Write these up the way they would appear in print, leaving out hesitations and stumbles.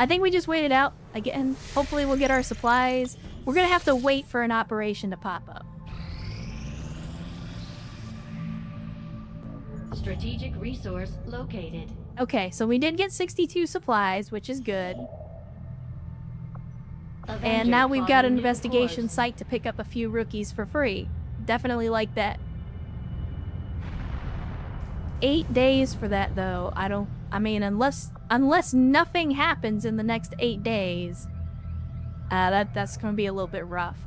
I think we just wait it out. Again, hopefully we'll get our supplies. We're gonna have to wait for an operation to pop up. Strategic resource located. Okay, so we did get 62 supplies, which is good. And now we've got an investigation site to pick up a few rookies for free. Definitely like that. 8 days for that, though. I mean, unless nothing happens in the next 8 days, that's gonna be a little bit rough.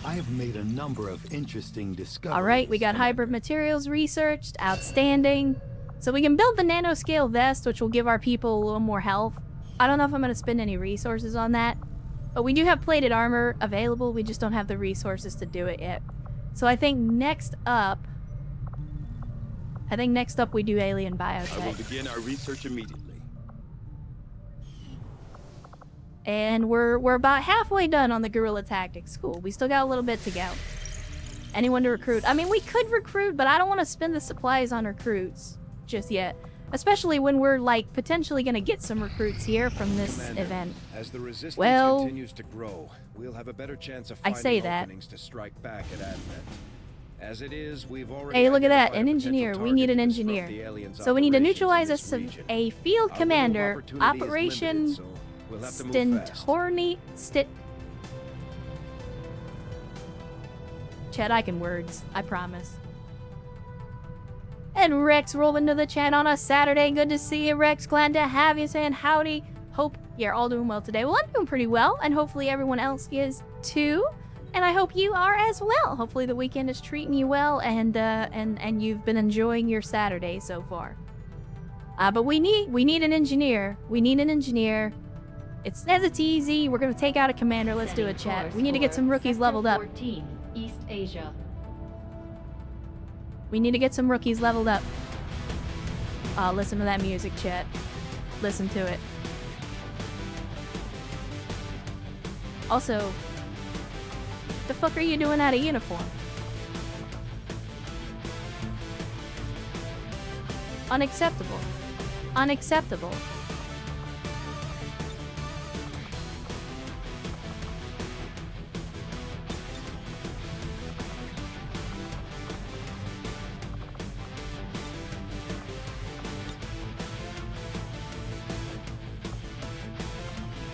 I have made a number of interesting discoveries. All right, we got hybrid materials researched. Outstanding. So we can build the nanoscale vest, which will give our people a little more health. I don't know if I'm going to spend any resources on that, but we do have plated armor available. We just don't have the resources to do it yet. So I think next up we do alien biotech. I will begin our research immediately. And we're about halfway done on the guerrilla tactics. Cool. We still got a little bit to go. Anyone to recruit? I mean, we could recruit, but I don't want to spend the supplies on recruits just yet. Especially when we're, like, potentially going to get some recruits here from this event. As the resistance well, continues to grow, we'll have a better chance of finding openings to strike back at Advent. As it is, we've already hey, look at that, an engineer. We need an engineer. So we need to neutralize a field commander. Operation Stentorni... Chat, I can words. I promise. And Rex rolled into the chat on a Saturday. Good to see you, Rex. Glad to have you, saying howdy. Hope you're all doing well today. Well, I'm doing pretty well, and hopefully everyone else is too. And I hope you are as well. Hopefully the weekend is treating you well, and you've been enjoying your Saturday so far. But we need an engineer. We need an engineer. It says it's easy. We're gonna take out a commander. Let's do it, chat. We need to get some rookies leveled up. 14, East Asia. We need to get some rookies leveled up. Oh, listen to that music, chat. Listen to it. Also, what the fuck are you doing out of uniform? Unacceptable. Unacceptable.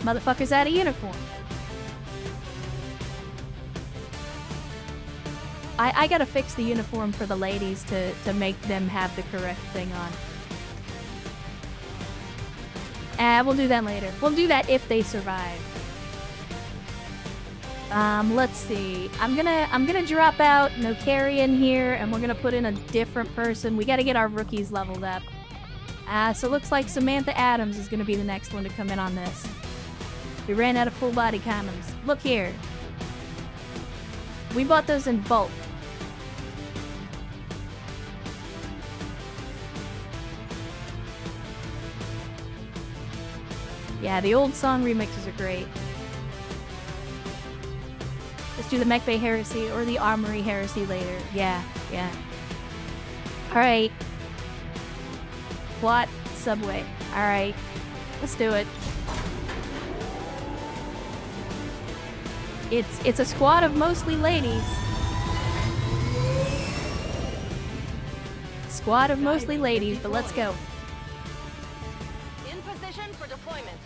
Motherfucker's out of uniform. I gotta fix the uniform for the ladies to make them have the correct thing on. We'll do that later. We'll do that if they survive. Let's see. I'm gonna drop out no carrion here, and we're gonna put in a different person. We gotta get our rookies leveled up. So it looks like Samantha Adams is gonna be the next one to come in on this. We ran out of full body condoms. Look here. We bought those in bulk. Yeah, the old song remixes are great. Let's do the Mech Bay Heresy or the Armory Heresy later. Yeah. Alright. Plot subway. Alright. Let's do it. It's a squad of mostly ladies. Squad of mostly ladies, but let's go. In position for deployment.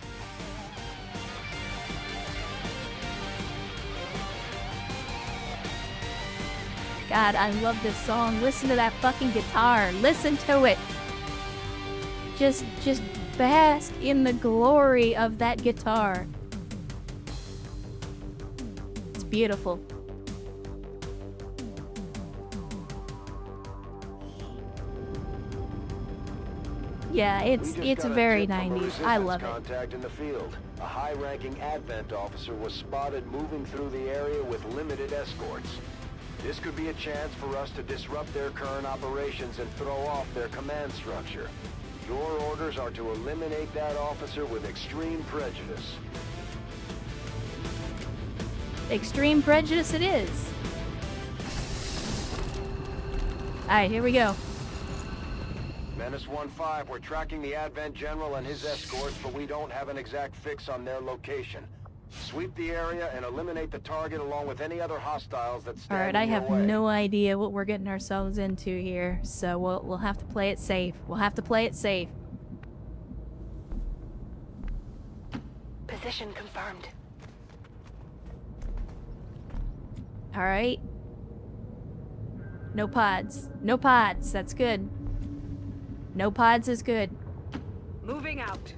God, I love this song. Listen to that fucking guitar. Listen to it. Just bask in the glory of that guitar. It's beautiful. Yeah, it's very 90s. I love it. Contact in the field. A high-ranking Advent officer was spotted moving through the area with limited escorts. This could be a chance for us to disrupt their current operations and throw off their command structure. Your orders are to eliminate that officer with extreme prejudice. Extreme prejudice it is. Alright, here we go. Menace 1-5, we're tracking the Advent General and his escorts, but we don't have an exact fix on their location. Sweep the area and eliminate the target along with any other hostiles that stand Alright, I in your have way. no idea what we're getting ourselves into here, so we'll have to play it safe. We'll have to play it safe. Position confirmed. Alright. No pods. No pods. That's good. No pods is good. Moving out.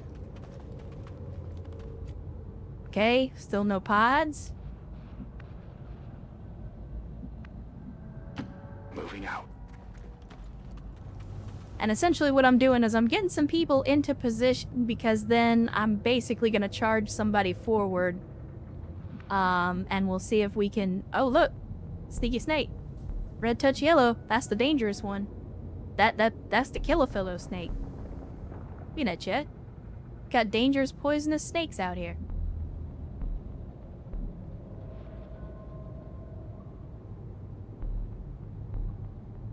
Okay, still no pods. Moving out. And essentially what I'm doing is I'm getting some people into position because then I'm basically gonna charge somebody forward. And we'll see if we can... Oh, look! Sneaky snake. Red touch yellow. That's the dangerous one. That's the killer snake. You know, Chet. Got dangerous poisonous snakes out here.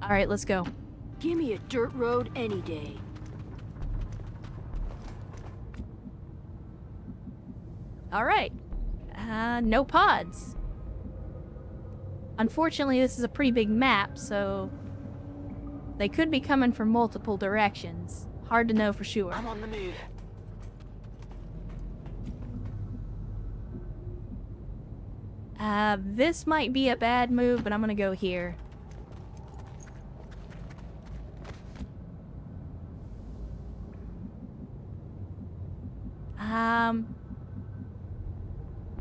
Alright, let's go. Give me a dirt road any day. Alright. No pods. Unfortunately, this is a pretty big map, so... They could be coming from multiple directions. Hard to know for sure. I'm on the move. This might be a bad move, but I'm gonna go here.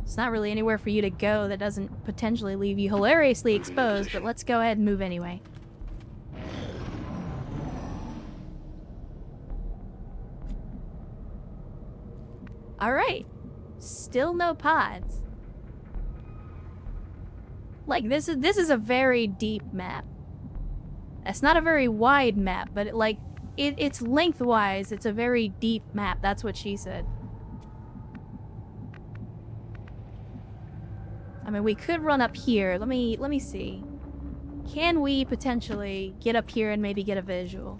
It's not really anywhere for you to go that doesn't potentially leave you hilariously exposed, but let's go ahead and move anyway. Alright. Still no pods. Like, this is a very deep map. It's not a very wide map, but it's lengthwise. It's a very deep map. That's what she said. I mean, we could run up here. Let me see. Can we potentially get up here and maybe get a visual?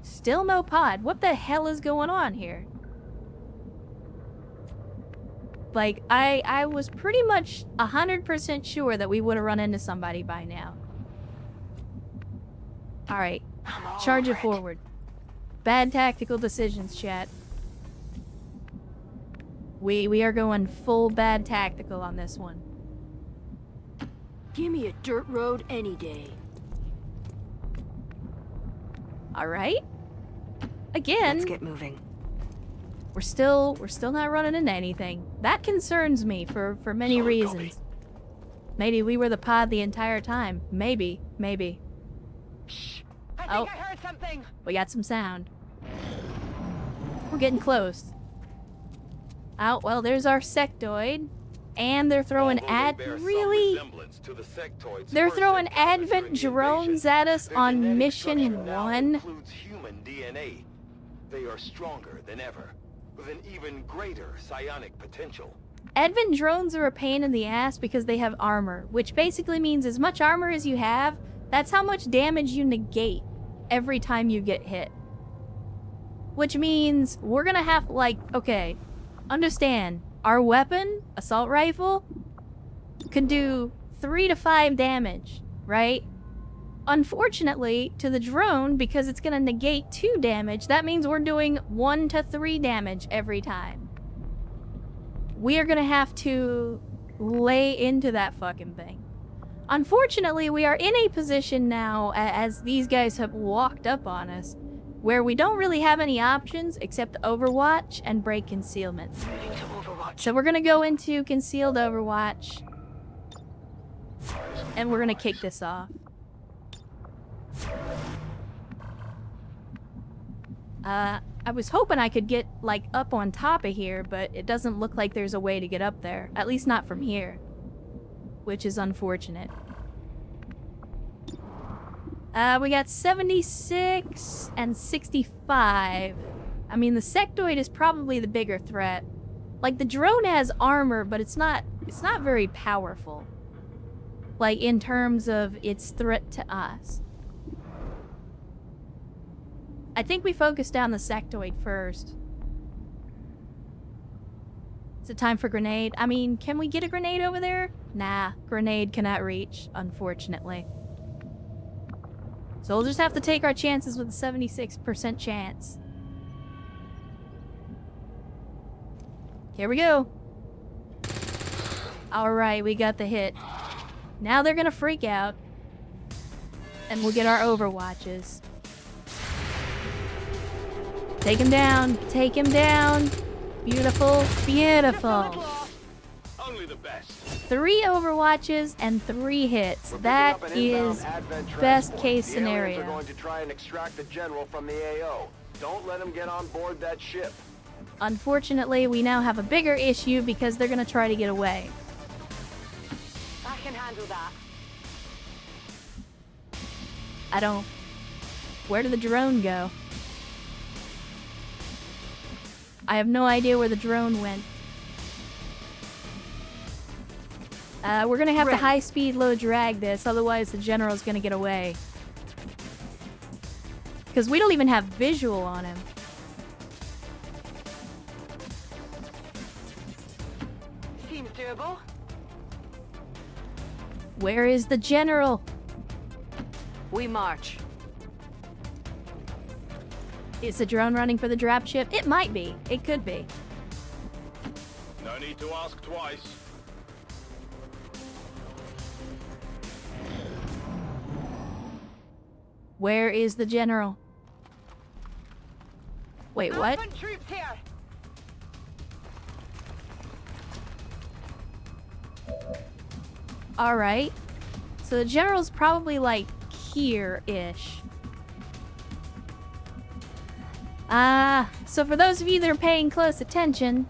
Still no pod. What the hell is going on here? Like, I was pretty much 100% sure that we would have run into somebody by now. Alright. Charge it forward. Bad tactical decisions, chat. We are going full bad tactical on this one. Give me a dirt road any day. Alright. Again. Let's get moving. We're still not running into anything. That concerns me for many reasons. Maybe we were the pod the entire time. Maybe. Shh. I think I heard something. We got some sound. We're getting close. Oh, well, there's our sectoid. And they're throwing really? They're throwing Advent drones at us on mission 1? They are stronger than ever, with an even greater psionic potential. Advent drones are a pain in the ass because they have armor, which basically means as much armor as you have, that's how much damage you negate every time you get hit. Which means we're gonna have, okay, understand, our weapon, assault rifle, can do 3 to 5 damage, right? Unfortunately, to the drone, because it's gonna negate 2 damage, that means we're doing 1 to 3 damage every time. We are gonna have to lay into that fucking thing. Unfortunately, we are in a position now, as these guys have walked up on us, where we don't really have any options except Overwatch and break concealment. So we're gonna go into concealed Overwatch, and we're gonna kick this off. I was hoping I could get, up on top of here, but it doesn't look like there's a way to get up there. At least not from here. Which is unfortunate. We got 76 and 65. I mean, the sectoid is probably the bigger threat. Like, the drone has armor, but it's not very I think we focus down the sectoid first. Is it time for grenade? I mean, can we get a grenade over there? Nah, grenade cannot reach, unfortunately. So we'll just have to take our chances with a 76% chance. Here we go. Alright, we got the hit. Now they're gonna freak out. And we'll get our overwatches. Take him down. Take him down. Beautiful. Beautiful. Only the best. 3 overwatches and 3 hits. That is best case The aliens are scenario. going to try and extract the general from the AO. Don't let them get on board that ship. Unfortunately, we now have a bigger issue because they're gonna try to get away. I can handle that. I don't... Where did the drone go? I have no idea where the drone went. We're gonna have to high-speed, low-drag this, otherwise the general's gonna get away. Because we don't even have visual on him. Seems doable. Where is the general? We march. Is the drone running for the drop ship? It might be. It could be. No need to ask twice. Where is the general? Wait, what? Advent troops here. Alright. So the general's probably like here-ish. So for those of you that are paying close attention,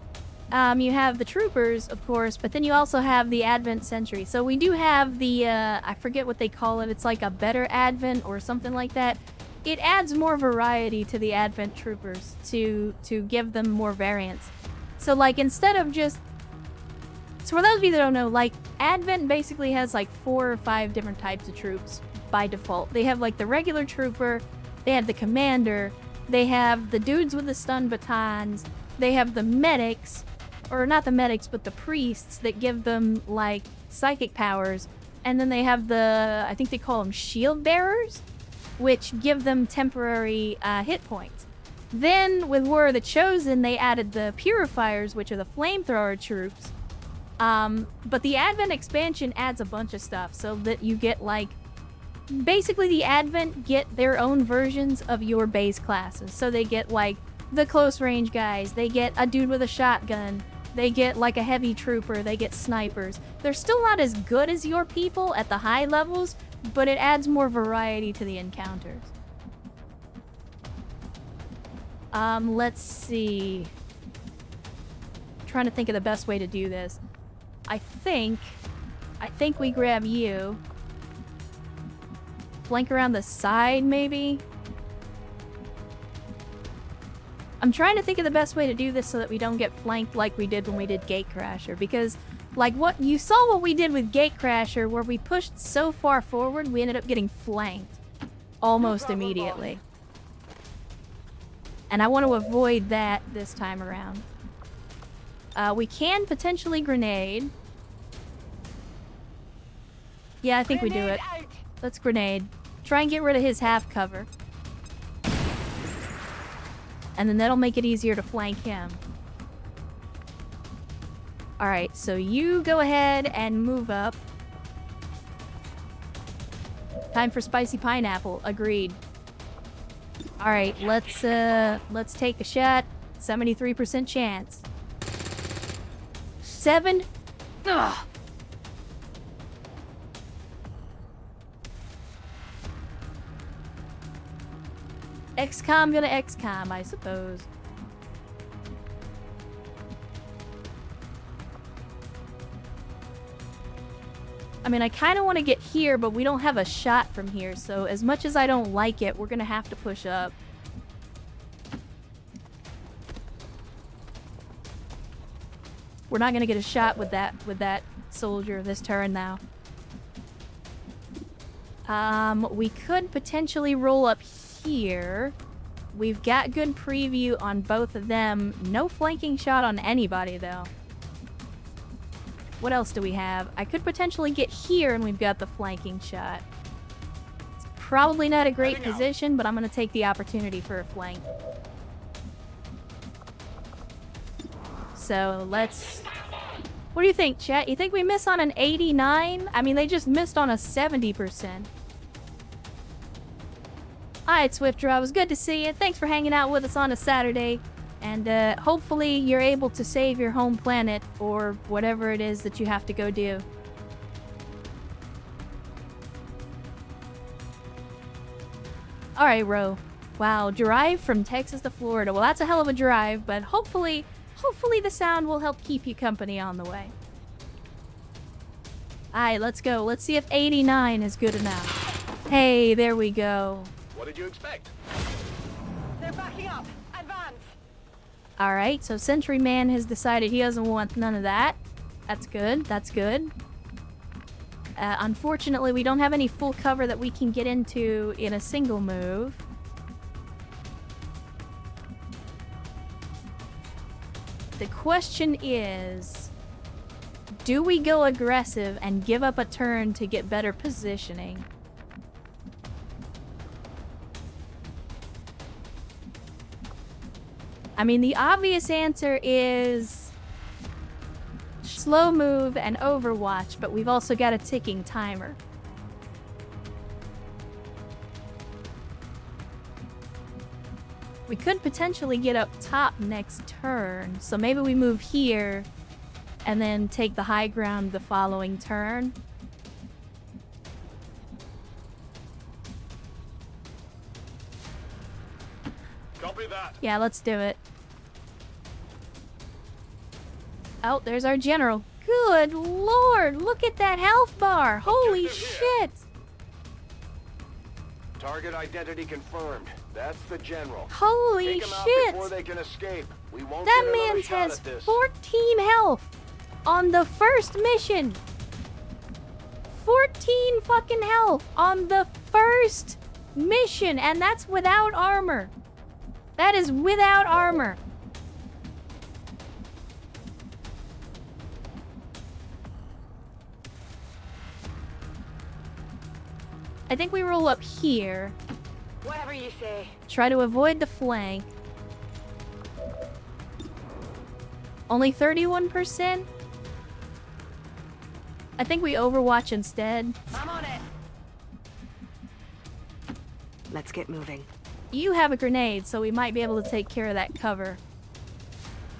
you have the troopers, of course, but then you also have the Advent Sentry. So we do have the, I forget what they call it, it's like a better Advent or something like that. It adds more variety to the Advent troopers to give them more variance. So like instead of just... So for those of you that don't know, like Advent basically has like 4 or 5 different types of troops by default. They have like the regular trooper, they have the commander, they have the dudes with the stun batons, they have the medics, or not the medics, but the priests that give them like psychic powers, and then they have the, I think they call them shield bearers, which give them temporary hit points. Then with War of the Chosen, they added the purifiers, which are the flamethrower troops. But the Advent expansion adds a bunch of stuff so that you get like, basically the Advent get their own versions of your base classes. So they get like the close range guys, they get a dude with a shotgun, they get like a heavy trooper, they get snipers. They're still not as good as your people at the high levels, but it adds more variety to the encounters. Let's see. Trying to think of the best way to do this. I think we grab you. Flank around the side, maybe? I'm trying to think of the best way to do this so that we don't get flanked like we did when we did Gatecrasher, because like what you saw what we did with Gatecrasher, where we pushed so far forward, we ended up getting flanked almost immediately. And I want to avoid that this time around. We can potentially grenade. Yeah, I think we do it. Let's grenade. Try and get rid of his half cover. And then that'll make it easier to flank him. Alright, so you go ahead and move up. Time for spicy pineapple. Agreed. Alright, let's take a shot. 73% chance. 7. Ugh. XCOM gonna XCOM, I suppose. I mean, I kind of want to get here, but we don't have a shot from here, so as much as I don't like it, we're gonna have to push up. We're not gonna get a shot with that soldier this turn now. We could potentially roll up here. We've got good preview on both of them. No flanking shot on anybody, though. What else do we have? I could potentially get here, and we've got the flanking shot. It's probably not a great position, but I'm going to take the opportunity for a flank. So, let's... What do you think, chat? You think we miss on an 89? I mean, they just missed on a 70%. Alright, Swift-Draw, it was good to see you. Thanks for hanging out with us on a Saturday. And hopefully you're able to save your home planet or whatever it is that you have to go do. Alright, Ro. Wow, drive from Texas to Florida. Well, that's a hell of a drive, but hopefully the sound will help keep you company on the way. Alright, let's go. Let's see if 89 is good enough. Hey, there we go. What did you expect? They're backing up. Advance. Alright, so Sentry Man has decided he doesn't want none of that. That's good, that's good. Unfortunately, we don't have any full cover that we can get into in a single move. The question is, do we go aggressive and give up a turn to get better positioning? I mean, the obvious answer is slow move and Overwatch, but we've also got a ticking timer. We could potentially get up top next turn, so maybe we move here and then take the high ground the following turn. Copy that. Yeah, let's do it. Oh, there's our general. Good lord, look at that health bar. Holy shit. Target identity confirmed. That's the general. Holy Take 'em out shit. before they can escape. We won't That get another man shot has at this. 14 health on the first mission. 14 fucking health on the first mission, and that's without armor. That is without armor. I think we roll up here. Whatever you say. Try to avoid the flank. Only 31%? I think we Overwatch instead. I'm on it. Let's get moving. You have a grenade, so we might be able to take care of that cover.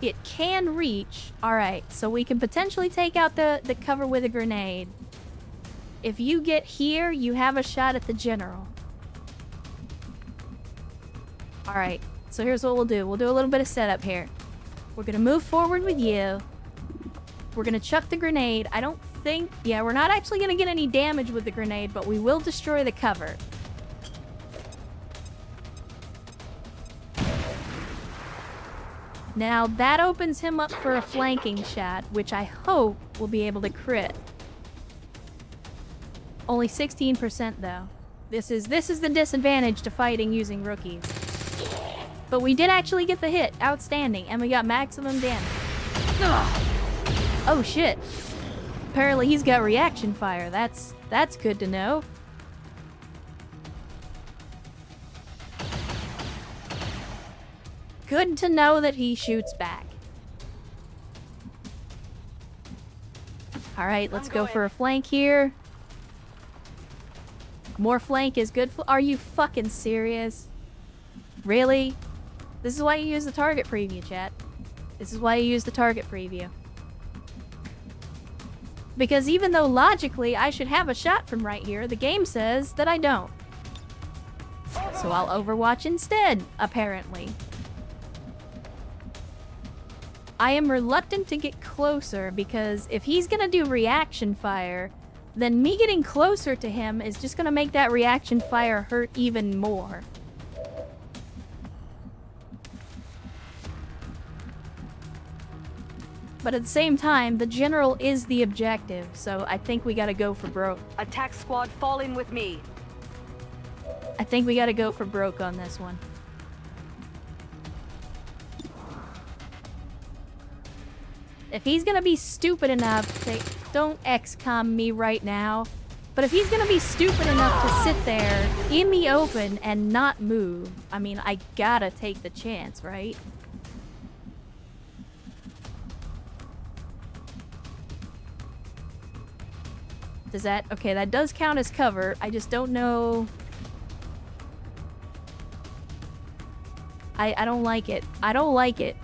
It can reach. Alright, so we can potentially take out the cover with a grenade. If you get here, you have a shot at the general. Alright, so here's what we'll do. We'll do a little bit of setup here. We're gonna move forward with you. We're gonna chuck the grenade. I don't think... Yeah, we're not actually gonna get any damage with the grenade, but we will destroy the cover. Now, that opens him up for a flanking shot, which I hope will be able to crit. Only 16% though. This is the disadvantage to fighting using rookies. But we did actually get the hit. Outstanding. And we got maximum damage. Ugh. Oh shit. Apparently he's got reaction fire. That's good to know. Good to know that he shoots back. Alright, let's go for a flank here. More flank is good. Are you fucking serious? Really? This is why you use the target preview, chat. This is why you use the target preview. Because even though logically I should have a shot from right here, the game says that I don't. So I'll Overwatch instead, apparently. I am reluctant to get closer because if he's gonna do reaction fire, then me getting closer to him is just gonna make that reaction fire hurt even more. But at the same time, the general is the objective, so I think we gotta go for broke. Attack squad, fall in with me. I think we gotta go for broke on this one. If he's gonna be stupid enough to... Don't XCOM me right now. But if he's gonna be stupid enough to sit there in the open and not move, I mean, I gotta take the chance, right? Does that... Okay, that does count as cover. I just don't know... I don't like it. I don't like it.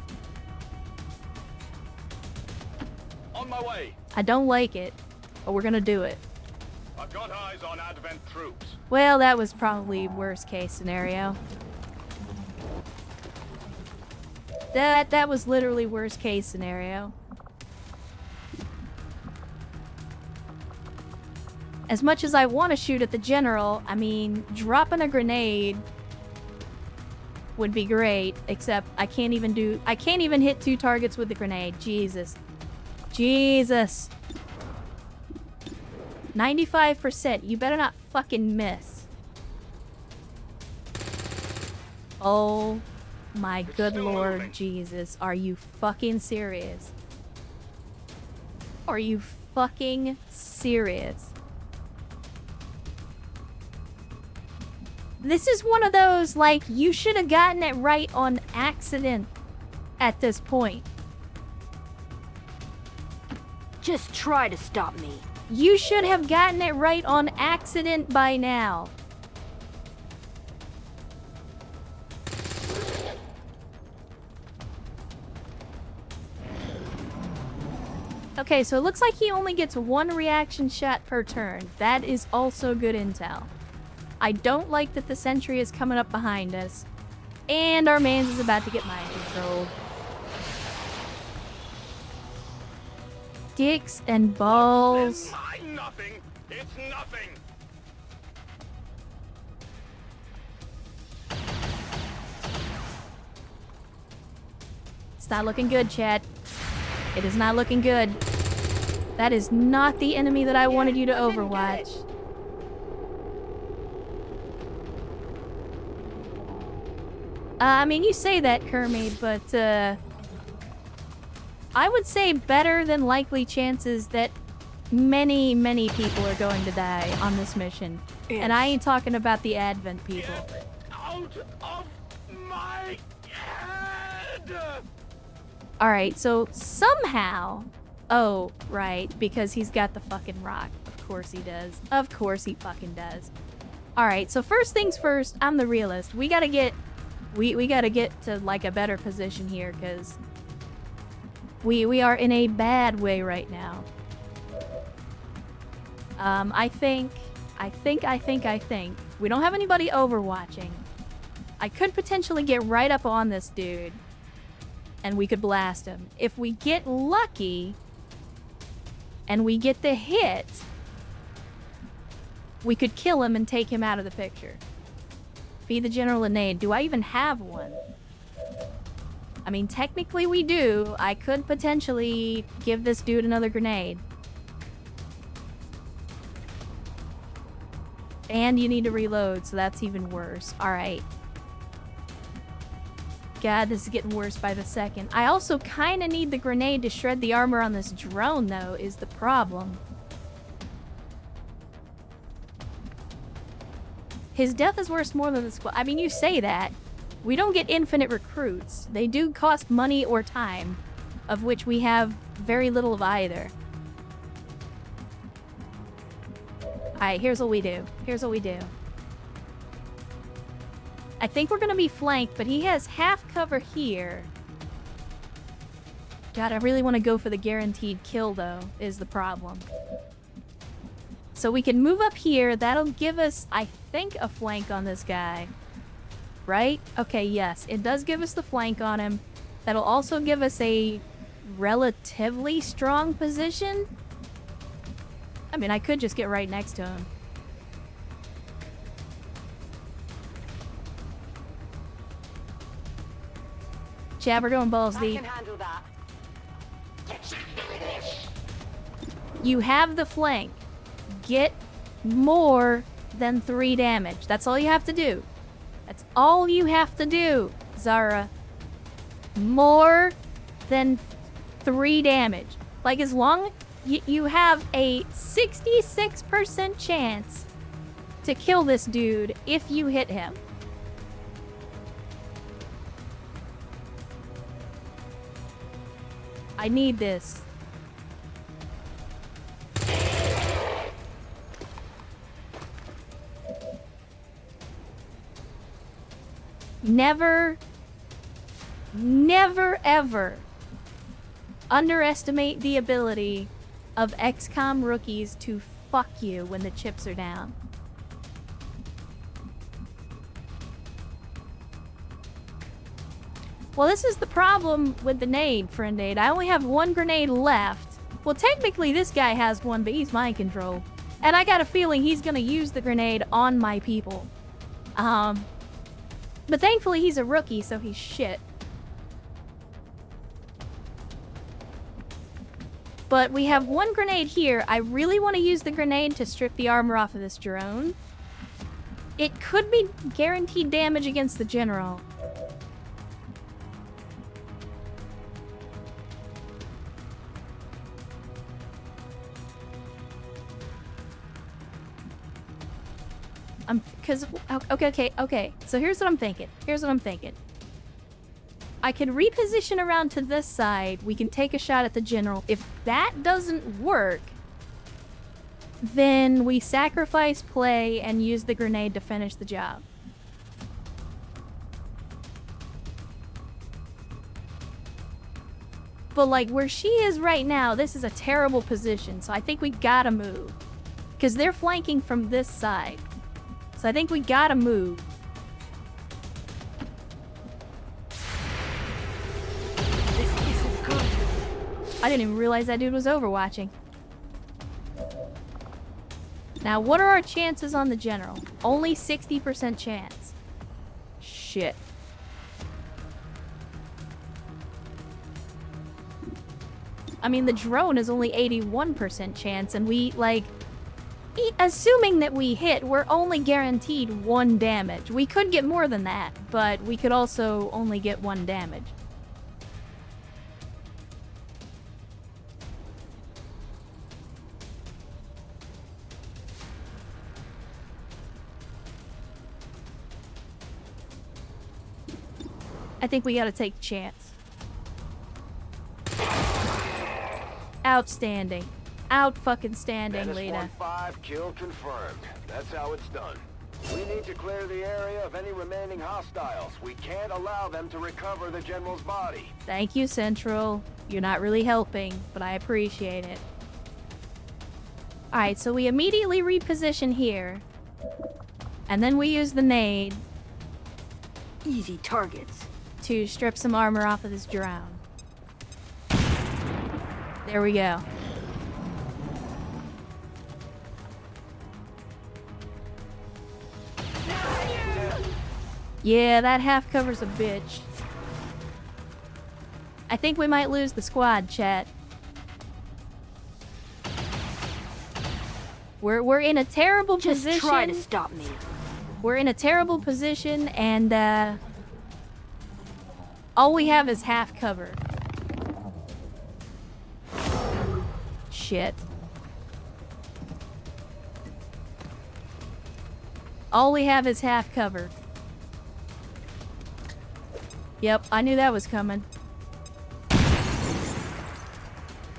On my way. I don't like it. But we're gonna do it. I've got eyes on Advent troops. Well, that was probably worst case scenario. That was literally worst case scenario. As much as I want to shoot at the general, I mean, dropping a grenade would be great, except I can't even hit 2 targets with the grenade. Jesus. Jesus. 95%. You better not fucking miss. Oh my good lord Jesus. Are you fucking serious? Are you fucking serious? This is one of those, like, you should have gotten it right on accident at this point. Just try to stop me. You should have gotten it right on accident by now. Okay, so it looks like he only gets 1 reaction shot per turn. That is also good intel. I don't like that the sentry is coming up behind us. And our man's is about to get mind controlled. Dicks and balls. Nothing. It's nothing. It's not looking good, chat. It is not looking good. That is not the enemy that I wanted you to overwatch. I mean, you say that, Kermie, but, I would say better than likely chances that many, many people are going to die on this mission. And I ain't talking about the Advent people. Get out of my head! Alright, so somehow... Oh, right, because he's got the fucking rock. Of course he does. Of course he fucking does. Alright, so first things first, I'm the realist. We gotta get... We gotta get to, like, a better position here, because... We are in a bad way right now. I think. We don't have anybody overwatching. I could potentially get right up on this dude. And we could blast him. If we get lucky, and we get the hit, we could kill him and take him out of the picture. Feed the general a nade. Do I even have one? I mean, technically we do. I could potentially give this dude another grenade. And you need to reload, so that's even worse. Alright. God, this is getting worse by the second. I also kind of need the grenade to shred the armor on this drone, though, is the problem. His death is worth more than the squad. I mean, you say that. We don't get infinite recruits. They do cost money or time, of which we have very little of either. Alright, here's what we do. Here's what we do. I think we're gonna be flanked, but he has half cover here. God, I really want to go for the guaranteed kill, though, is the problem. So we can move up here. That'll give us, I think, a flank on this guy. Right? Okay, yes. It does give us the flank on him. That'll also give us a relatively strong position. I mean, I could just get right next to him. Chad, we're going balls deep. I can handle that. You have the flank. Get more than 3 damage. That's all you have to do. That's all you have to do, Zara. More than 3 damage. Like, as long you have a 66% chance to kill this dude if you hit him. I need this. Never ever underestimate the ability of XCOM rookies to fuck you when the chips are down. Well, this is the problem with the nade, friend aid. I only have 1 grenade left. Well, technically this guy has 1, but he's mind control. And I got a feeling he's gonna use the grenade on my people. But thankfully he's a rookie, so he's shit. But we have 1 grenade here. I really want to use the grenade to strip the armor off of this drone. It could be guaranteed damage against the general. Okay. So here's what I'm thinking. I can reposition around to this side. We can take a shot at the general. If that doesn't work, then we sacrifice play and use the grenade to finish the job. But like where she is right now, this is a terrible position. So I think we gotta move. Because they're flanking from this side. So I think we gotta move. This isn't good. I didn't even realize that dude was overwatching. Now, what are our chances on the general? Only 60% chance. Shit. I mean, the drone is only 81% chance, and we, like... Assuming that we hit, we're only guaranteed 1 damage. We could get more than that, but we could also only get 1 damage. I think we gotta take a chance. Outstanding. Out-fucking-standing, Lita. 5 kill confirmed. That's how it's done. We need to clear the area of any remaining hostiles. We can't allow them to recover the general's body. Thank you, Central. You're not really helping, but I appreciate it. Alright, so we immediately reposition here. And then we use the nade Easy targets. to strip some armor off of this drone. There we go. Yeah, that half cover's a bitch. I think we might lose the squad, chat. We're in a terrible position. Just try to stop me. We're in a terrible position, and all we have is half cover. Shit. All we have is half cover. Yep, I knew that was coming.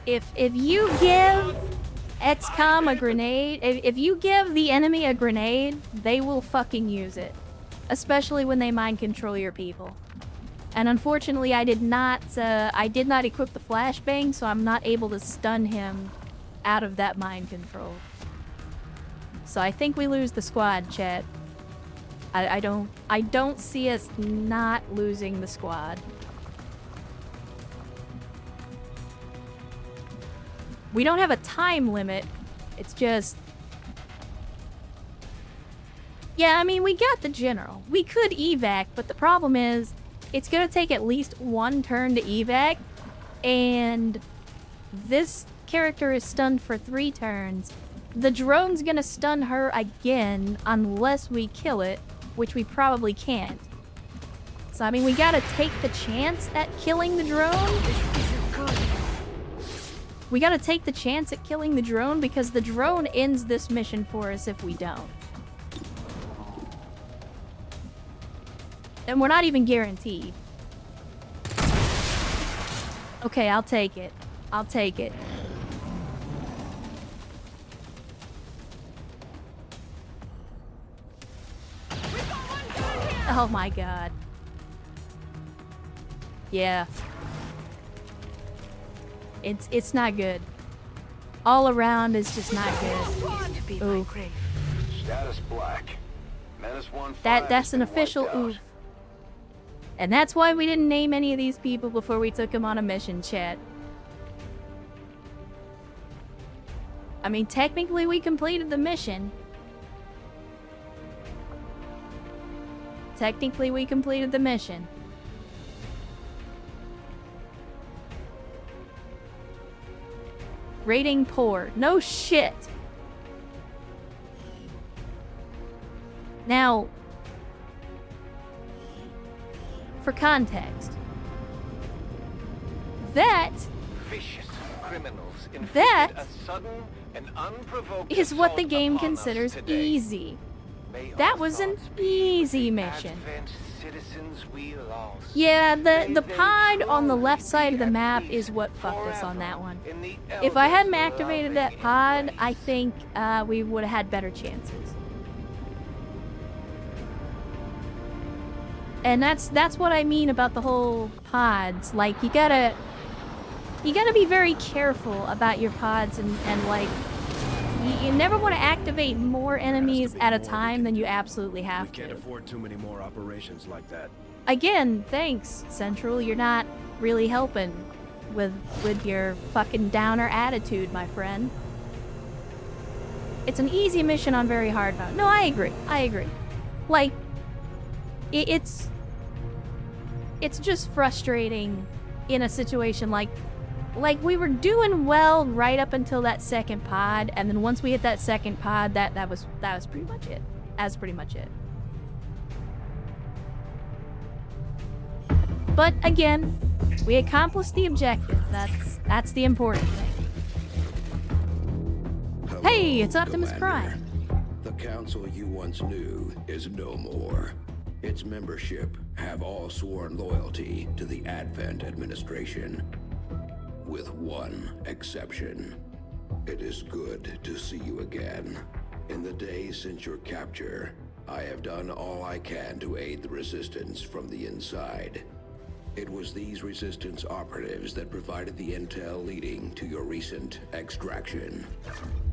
If you give XCOM a grenade, if you give the enemy a grenade, they will fucking use it. Especially when they mind control your people. And unfortunately, I did not equip the flashbang, so I'm not able to stun him out of that mind control. So I think we lose the squad, chat. I don't see us not losing the squad. We don't have a time limit. It's just... Yeah, I mean, we got the general. We could evac, but the problem is it's gonna take at least 1 turn to evac, and this character is stunned for 3 turns. The drone's gonna stun her again unless we kill it, which we probably can't. So, I mean, we gotta take the chance at killing the drone. This isn't good. We gotta take the chance at killing the drone because the drone ends this mission for us if we don't. And we're not even guaranteed. Okay, I'll take it. I'll take it. Oh my god. Yeah. It's not good. All around is just not good. Ooh. Status black. Menace 1-5 That's an has been official wiped out. oof. And that's why we didn't name any of these people before we took them on a mission, chat. I mean, technically we completed the mission. Technically we completed the mission. Rating poor. No shit. Now, for context, that Vicious criminals That inflicted a sudden and unprovoked is what the assault game upon us considers today. easy. May That our was an thoughts be easy with the mission. Advent citizens we lost. Yeah, May the they pod on the truly left side of the be at map peace is what fucked us on forever that one. in the If I hadn't elders' activated that loving pod, embrace. I think we would have had better chances. And that's what I mean about the whole pods. Like, you gotta be very careful about your pods and like, you never want to activate more enemies at a time than you absolutely We have can't to. afford too many more operations like that. Again, thanks, Central. You're not really helping with your fucking downer attitude, my friend. It's an easy mission on very hard mode. No, I agree. I agree. Like, it's just frustrating in a situation like we were doing well right up until that second pod, and then once we hit that second pod, that was pretty much it. That's pretty much it. But again, we accomplished the objective. That's the important thing. Hello, Hey, it's Optimus Commander. Prime. The council you once knew is no more. Its membership have all sworn loyalty to the Advent administration. With one exception. It is good to see you again. In the days since your capture, I have done all I can to aid the resistance from the inside. It was these resistance operatives that provided the intel leading to your recent extraction.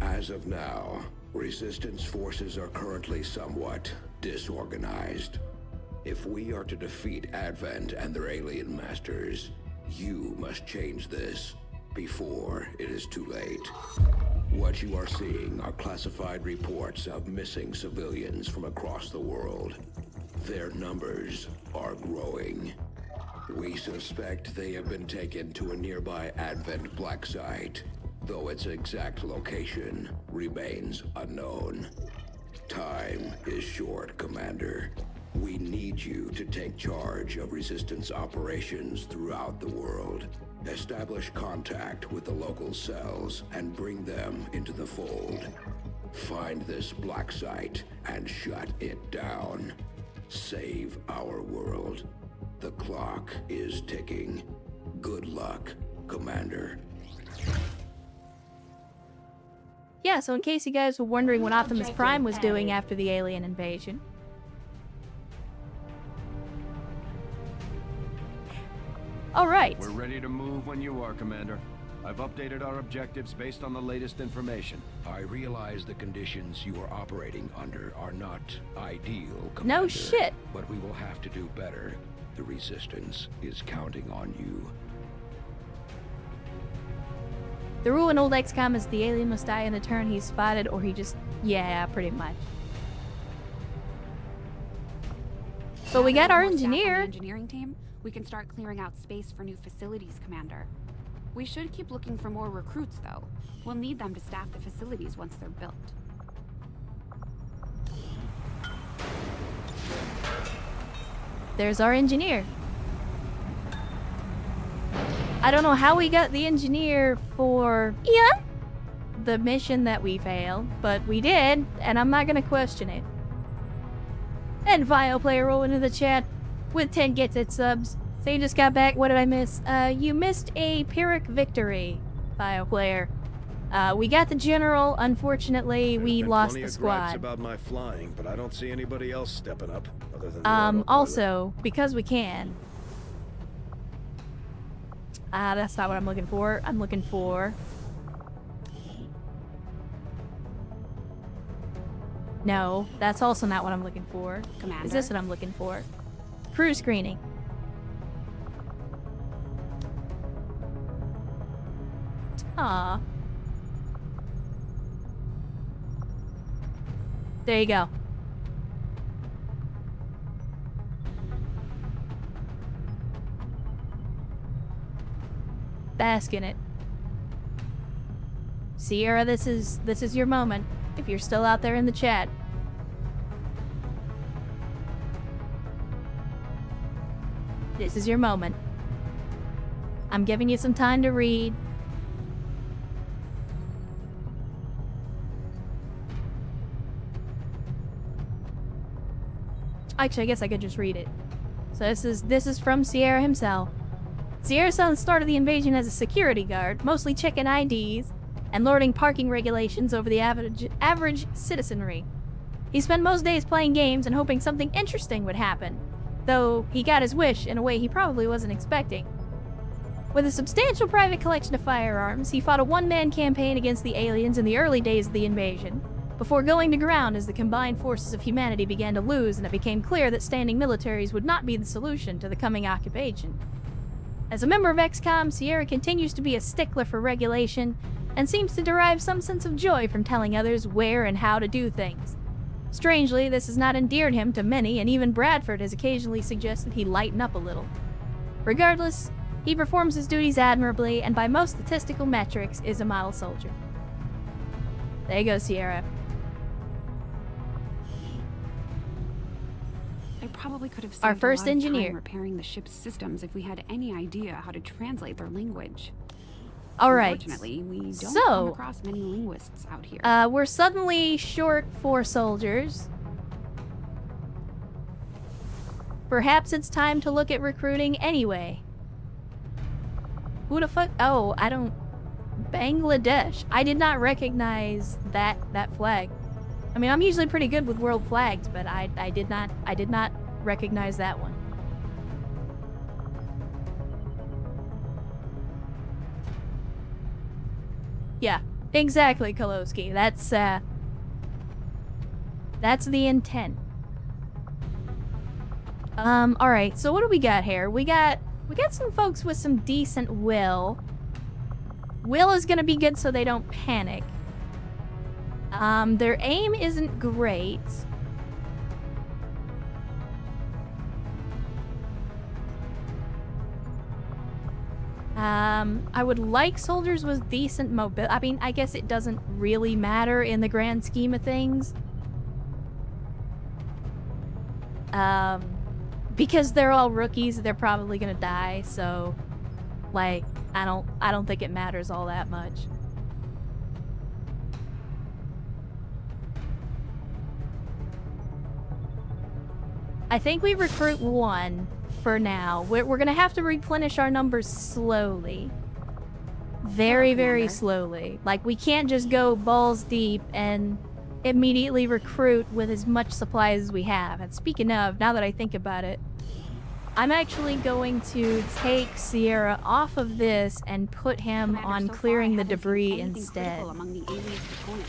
As of now, resistance forces are currently somewhat disorganized. If we are to defeat Advent and their alien masters, you must change this before it is too late. What you are seeing are classified reports of missing civilians from across the world. Their numbers are growing. We suspect they have been taken to a nearby Advent black site, though its exact location remains unknown. Time is short, Commander. We need you to take charge of resistance operations throughout the world. Establish contact with the local cells and bring them into the fold. Find this black site and shut it down. Save our world. The clock is ticking. Good luck, Commander. Yeah, so in case you guys were wondering what Optimus Prime was doing after the alien invasion. Alright. We're ready to move when you are, Commander. I've updated our objectives based on the latest information. I realize the conditions you are operating under are not ideal, Commander. No shit. But we will have to do better. The Resistance is counting on you. The rule in old XCOM is the alien must die in the turn he's spotted, or he just... Yeah, pretty much. But we got our More staff on the engineer. engineering team, we can start clearing out space for new facilities, Commander. We should keep looking for more recruits, though. We'll need them to staff the facilities once they're built. There's our engineer. I don't know how we got the engineer for the mission that we failed, but we did, and I'm not gonna question it. And Vio player roll into the chat with 10 gets it subs. So you just got back. What did I miss? You missed a Pyrrhic victory, Vio player. We got the general. Unfortunately, we lost the squad. About my flying, but I don't see anybody else stepping up other than the also, because we can. That's not what I'm looking for. I'm looking for... No, that's also not what I'm looking for. Commander? Is this what I'm looking for? Crew screening. Aww. There you go. Bask in it. Sierra, this is your moment. If you're still out there in the chat. This is your moment. I'm giving you some time to read. Actually, I guess I could just read it. So this is from Sierra himself. Sierra's son started the invasion as a security guard, mostly checking IDs and lording parking regulations over the average citizenry. He spent most days playing games and hoping something interesting would happen, though he got his wish in a way he probably wasn't expecting. With a substantial private collection of firearms, he fought a one-man campaign against the aliens in the early days of the invasion, before going to ground as the combined forces of humanity began to lose and it became clear that standing militaries would not be the solution to the coming occupation. As a member of XCOM, Sierra continues to be a stickler for regulation and seems to derive some sense of joy from telling others where and how to do things. Strangely, this has not endeared him to many, and even Bradford has occasionally suggested he lighten up a little. Regardless, he performs his duties admirably and by most statistical metrics is a model soldier. There you go, Sierra. I probably could have saved Our first a lot of engineer. time repairing the ship's systems if we had any idea how to translate their language. All right. Unfortunately, we don't So, come across many linguists out here. We're suddenly short 4 soldiers. Perhaps it's time to look at recruiting anyway. Who the fuck? Oh, I don't... Bangladesh. I did not recognize that flag. I mean, I'm usually pretty good with world flags, but I did not recognize that one. Yeah, exactly, Kolowski. That's the intent. Alright, so what do we got here? We got some folks with some decent will. Will is gonna be good so they don't panic. Their aim isn't great. I would like soldiers with decent mobility. I mean, I guess it doesn't really matter in the grand scheme of things. Because they're all rookies, they're probably gonna die, so like, I don't think it matters all that much. I think we recruit 1 for now. We're gonna have to replenish our numbers slowly. Very, very slowly. Like, we can't just go balls deep and immediately recruit with as much supplies as we have. And speaking of, now that I think about it, I'm actually going to take Sierra off of this and put him on clearing the debris instead.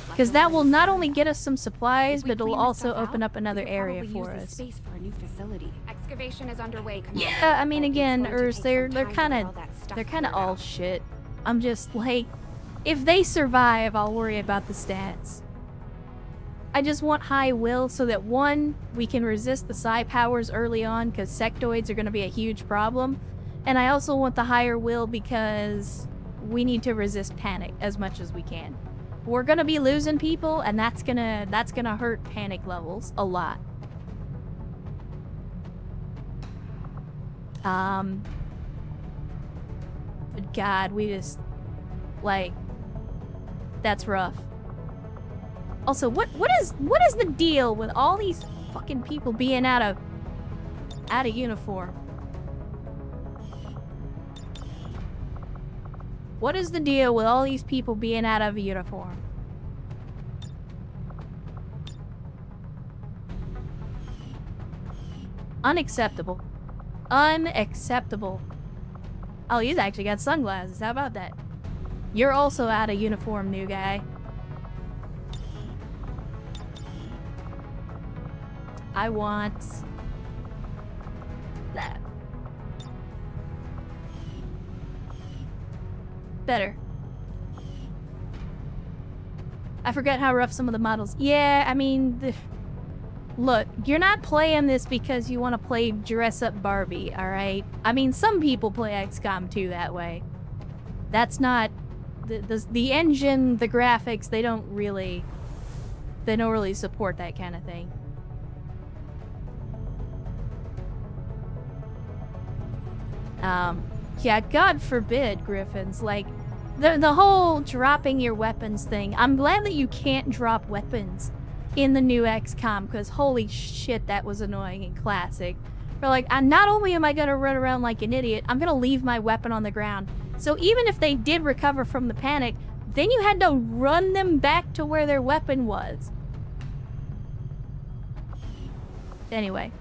Because that will not only get us some supplies, but it'll also open up another area for us. Space for a new facility. Excavation is underway, Commander. Yeah, I mean, again, Urs, they're kind of all shit. I'm just like, if they survive, I'll worry about the stats. I just want high will so that 1, we can resist the psi powers early on because sectoids are going to be a huge problem. And I also want the higher will because we need to resist panic as much as we can. We're going to be losing people and that's going to hurt panic levels a lot. But God, we just, like, that's rough. Also, what is the deal with all these fucking people being out of uniform? What is the deal with all these people being out of uniform? Unacceptable. Unacceptable. Oh, he's actually got sunglasses. How about that? You're also out of uniform, new guy. I want that. Better. I forget how rough some of the models. Yeah, I mean, look, you're not playing this because you want to play dress up Barbie, all right? I mean, some people play XCOM 2 that way. That's not the engine, the graphics. They don't really support that kind of thing. Yeah, God forbid, Griffins. Like, the whole dropping your weapons thing. I'm glad that you can't drop weapons in the new XCOM, because holy shit, that was annoying in Classic. But like, not only am I gonna run around like an idiot, I'm gonna leave my weapon on the ground. So even if they did recover from the panic, then you had to run them back to where their weapon was. Anyway.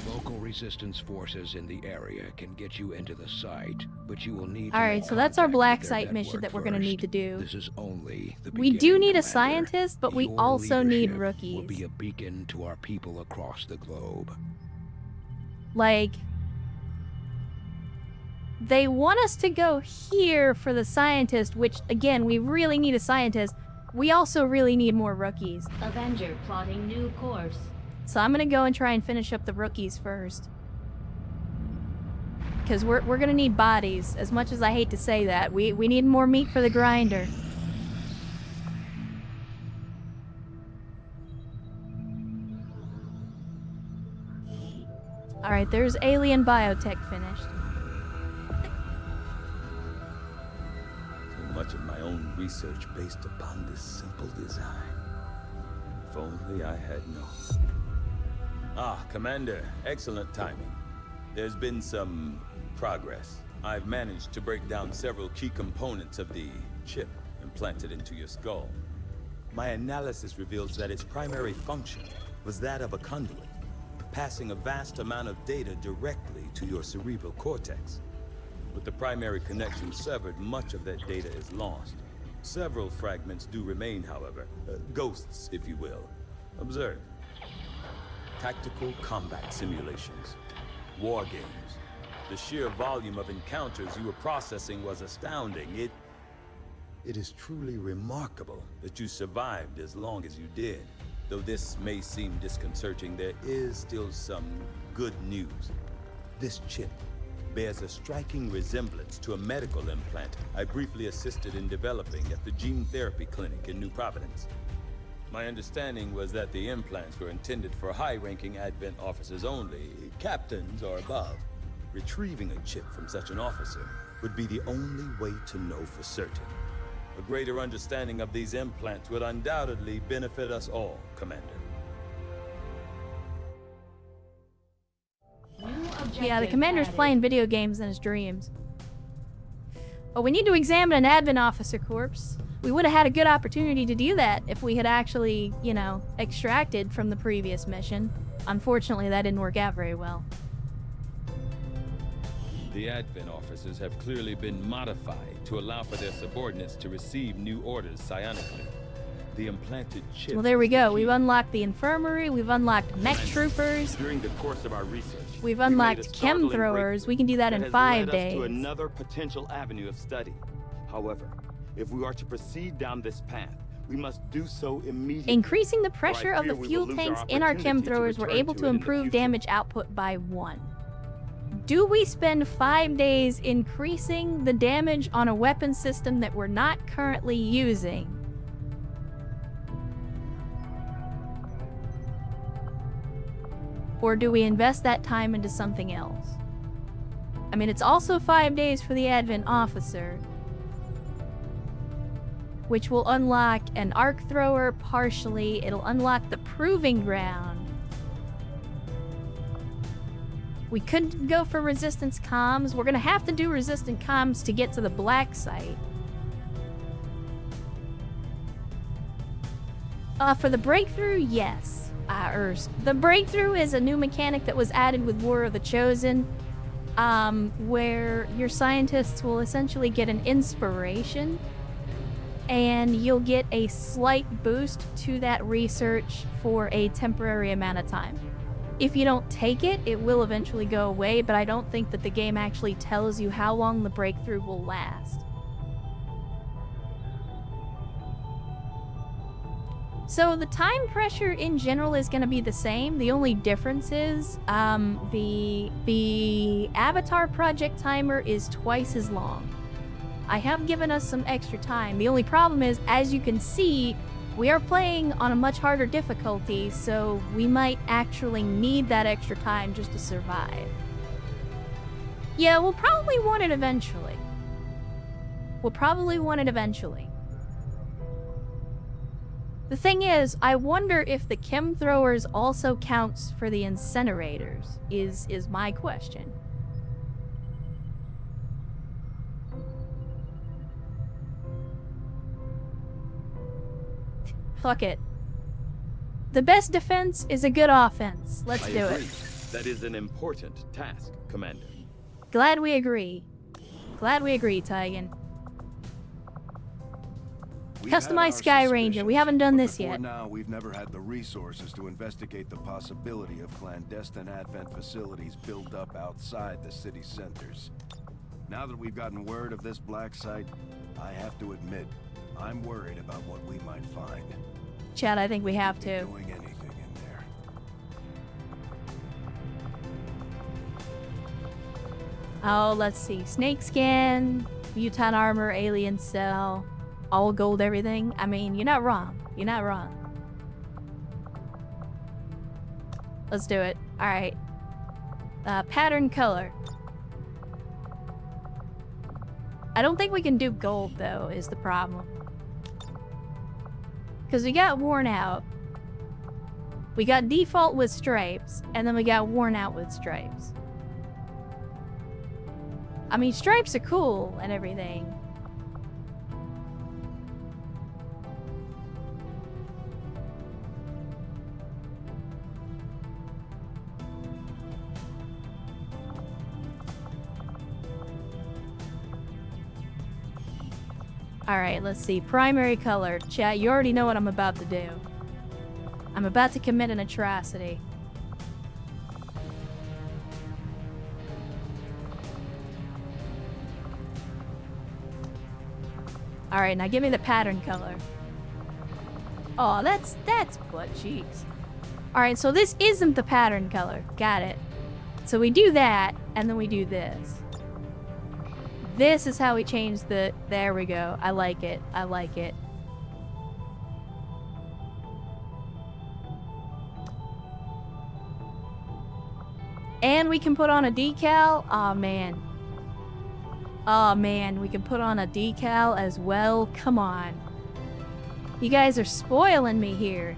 Local resistance forces in the area can get you into the site, but you will need to Alright, make so that's our contact black with their site mission network that we're gonna first. need to do. This is only the We do beginning, need a Commander. scientist, but we Your also need leadership rookies. will be a beacon to our people across the globe. Like, they want us to go here for the scientist, which, again, we really need a scientist. We also really need more rookies. Avenger plotting new course. So I'm gonna go and try and finish up the rookies first. Because we're gonna need bodies. As much as I hate to say that, we need more meat for the grinder. Alright, there's alien biotech finished. So much of my own research based upon this simple design. If only I had known. Ah, Commander, excellent timing. There's been some progress. I've managed to break down several key components of the chip implanted into your skull. My analysis reveals that its primary function was that of a conduit, passing a vast amount of data directly to your cerebral cortex. With the primary connection severed, much of that data is lost. Several fragments do remain, however. Ghosts, if you will. Observe. Tactical combat simulations. War games. The sheer volume of encounters you were processing was astounding. It is truly remarkable that you survived as long as you did. Though this may seem disconcerting, there is still some good news. This chip bears a striking resemblance to a medical implant I briefly assisted in developing at the gene therapy clinic in New Providence. My understanding was that the implants were intended for high-ranking Advent officers only, captains or above. Retrieving a chip from such an officer would be the only way to know for certain. A greater understanding of these implants would undoubtedly benefit us all, Commander. Yeah, the commander's playing video games in his dreams. Oh, we need to examine an Advent officer corpse. We would have had a good opportunity to do that if we had actually, you know, extracted from the previous mission. Unfortunately, that didn't work out very well. The Advent officers have clearly been modified to allow for their subordinates to receive new orders psionically. The implanted chip. Well, there we go. We've unlocked the infirmary. We've unlocked mech troopers. During the course of our research, We've we made a unlocked chem startling throwers. breakthrough We can do that in has 5 led days. us to another potential avenue of study. However, if we are to proceed down this path, we must do so immediately. Increasing the pressure Or I of the fear we fuel will lose our tanks in our chem opportunity to throwers were return able to to it in the improve future. damage output by 1. Do we spend 5 days increasing the damage on a weapon system that we're not currently using? Or do we invest that time into something else? I mean, it's also 5 days for the Advent Officer, which will unlock an arc thrower partially. It'll unlock the Proving Ground. We could go for Resistance Comms. We're gonna have to do Resistant Comms to get to the Black Site. For the Breakthrough, yes. The Breakthrough is a new mechanic that was added with War of the Chosen, where your scientists will essentially get an inspiration, and you'll get a slight boost to that research for a temporary amount of time. If you don't take it, it will eventually go away, but I don't think that the game actually tells you how long the breakthrough will last. So the time pressure in general is going to be the same. The only difference is the Avatar project timer is twice as long. I have given us some extra time. The only problem is, as you can see, we are playing on a much harder difficulty, so we might actually need that extra time just to survive. Yeah, we'll probably want it eventually. The thing is, I wonder if the chem throwers also counts for the incinerators, is my question. Fuck it. The best defense is a good offense. Let's do it. That is an important task, Commander. Glad we agree. Tygan. Customize Sky Ranger. We haven't done this yet. Now, we've never had the resources to investigate the possibility of clandestine Advent facilities built up outside the city centers. Now that we've gotten word of this black site, I have to admit, I'm worried about what we might find. Chad, I think we have to. Doing anything in there. Oh, let's see. Snake skin, mutant armor, alien cell, all gold everything. I mean, you're not wrong. Let's do it. Alright. Pattern color. I don't think we can do gold, though, is the problem. Because we got worn out. We got default with stripes, and then we got worn out with stripes. I mean, stripes are cool and everything. Alright, let's see. Primary color. Chat, you already know what I'm about to do. I'm about to commit an atrocity. Alright, now give me the pattern color. Oh, that's butt cheeks. Alright, so this isn't the pattern color. Got it. So we do that, and then we do this. This is how we change the... There we go. I like it. And we can put on a decal. Oh man, we can put on a decal as well. Come on. You guys are spoiling me here.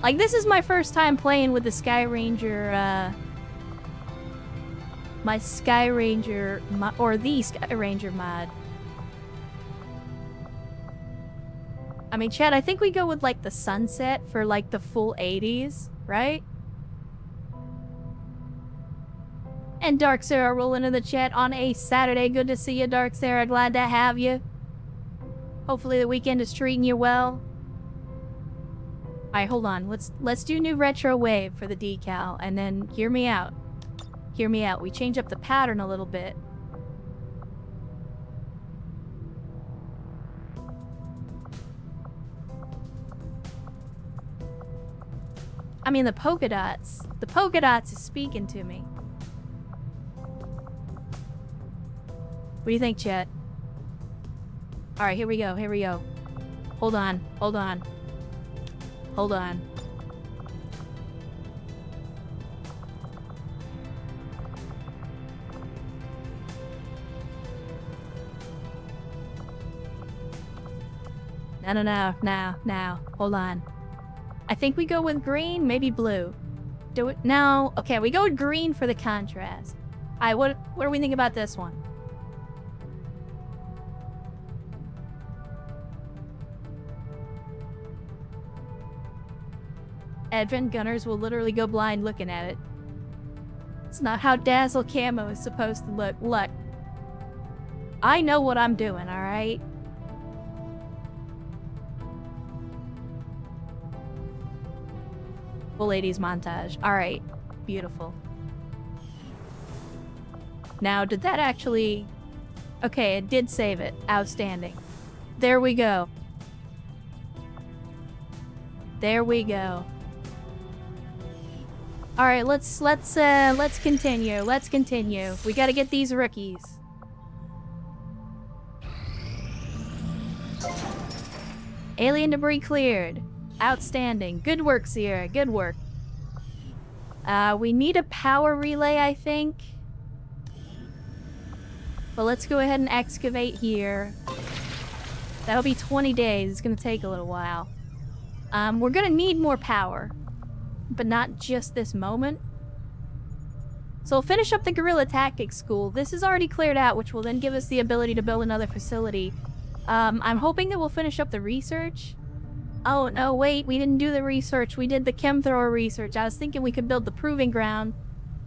Like, this is my first time playing with the Sky Ranger, my Sky Ranger, or the Sky Ranger mod. I mean, Chad, I think we go with, like, the sunset for, like, the full 80s, right? And Dark Sarah rolling in the chat on a Saturday. Good to see you, Dark Sarah. Glad to have you. Hopefully the weekend is treating you well. Alright, hold on. Let's do new retro wave for the decal, and then hear me out. Hear me out. We change up the pattern a little bit. I mean, the polka dots. The polka dots is speaking to me. What do you think, chat? Alright, here we go. Hold on. No. Hold on. I think we go with green, maybe blue. Do it no. Okay, we go with green for the contrast. Alright, what do we think about this one? Advent gunners will literally go blind looking at it. It's not how Dazzle camo is supposed to look. Look. I know what I'm doing, alright? Full 80s montage. Alright. Beautiful. Now, did that actually... Okay, it did save it. Outstanding. There we go. There we go. Alright, let's continue. Let's continue. We gotta get these rookies. Alien debris cleared. Outstanding. Good work, Sierra. Good work. We need a power relay, I think. But let's go ahead and excavate here. That'll be 20 days. It's gonna take a little while. We're gonna need more power. But not just this moment. So we'll finish up the Guerrilla Tactics School. This is already cleared out, which will then give us the ability to build another facility. I'm hoping that we'll finish up the research. Oh, no, wait, we didn't do the research. We did the chemthrower research. I was thinking we could build the proving ground,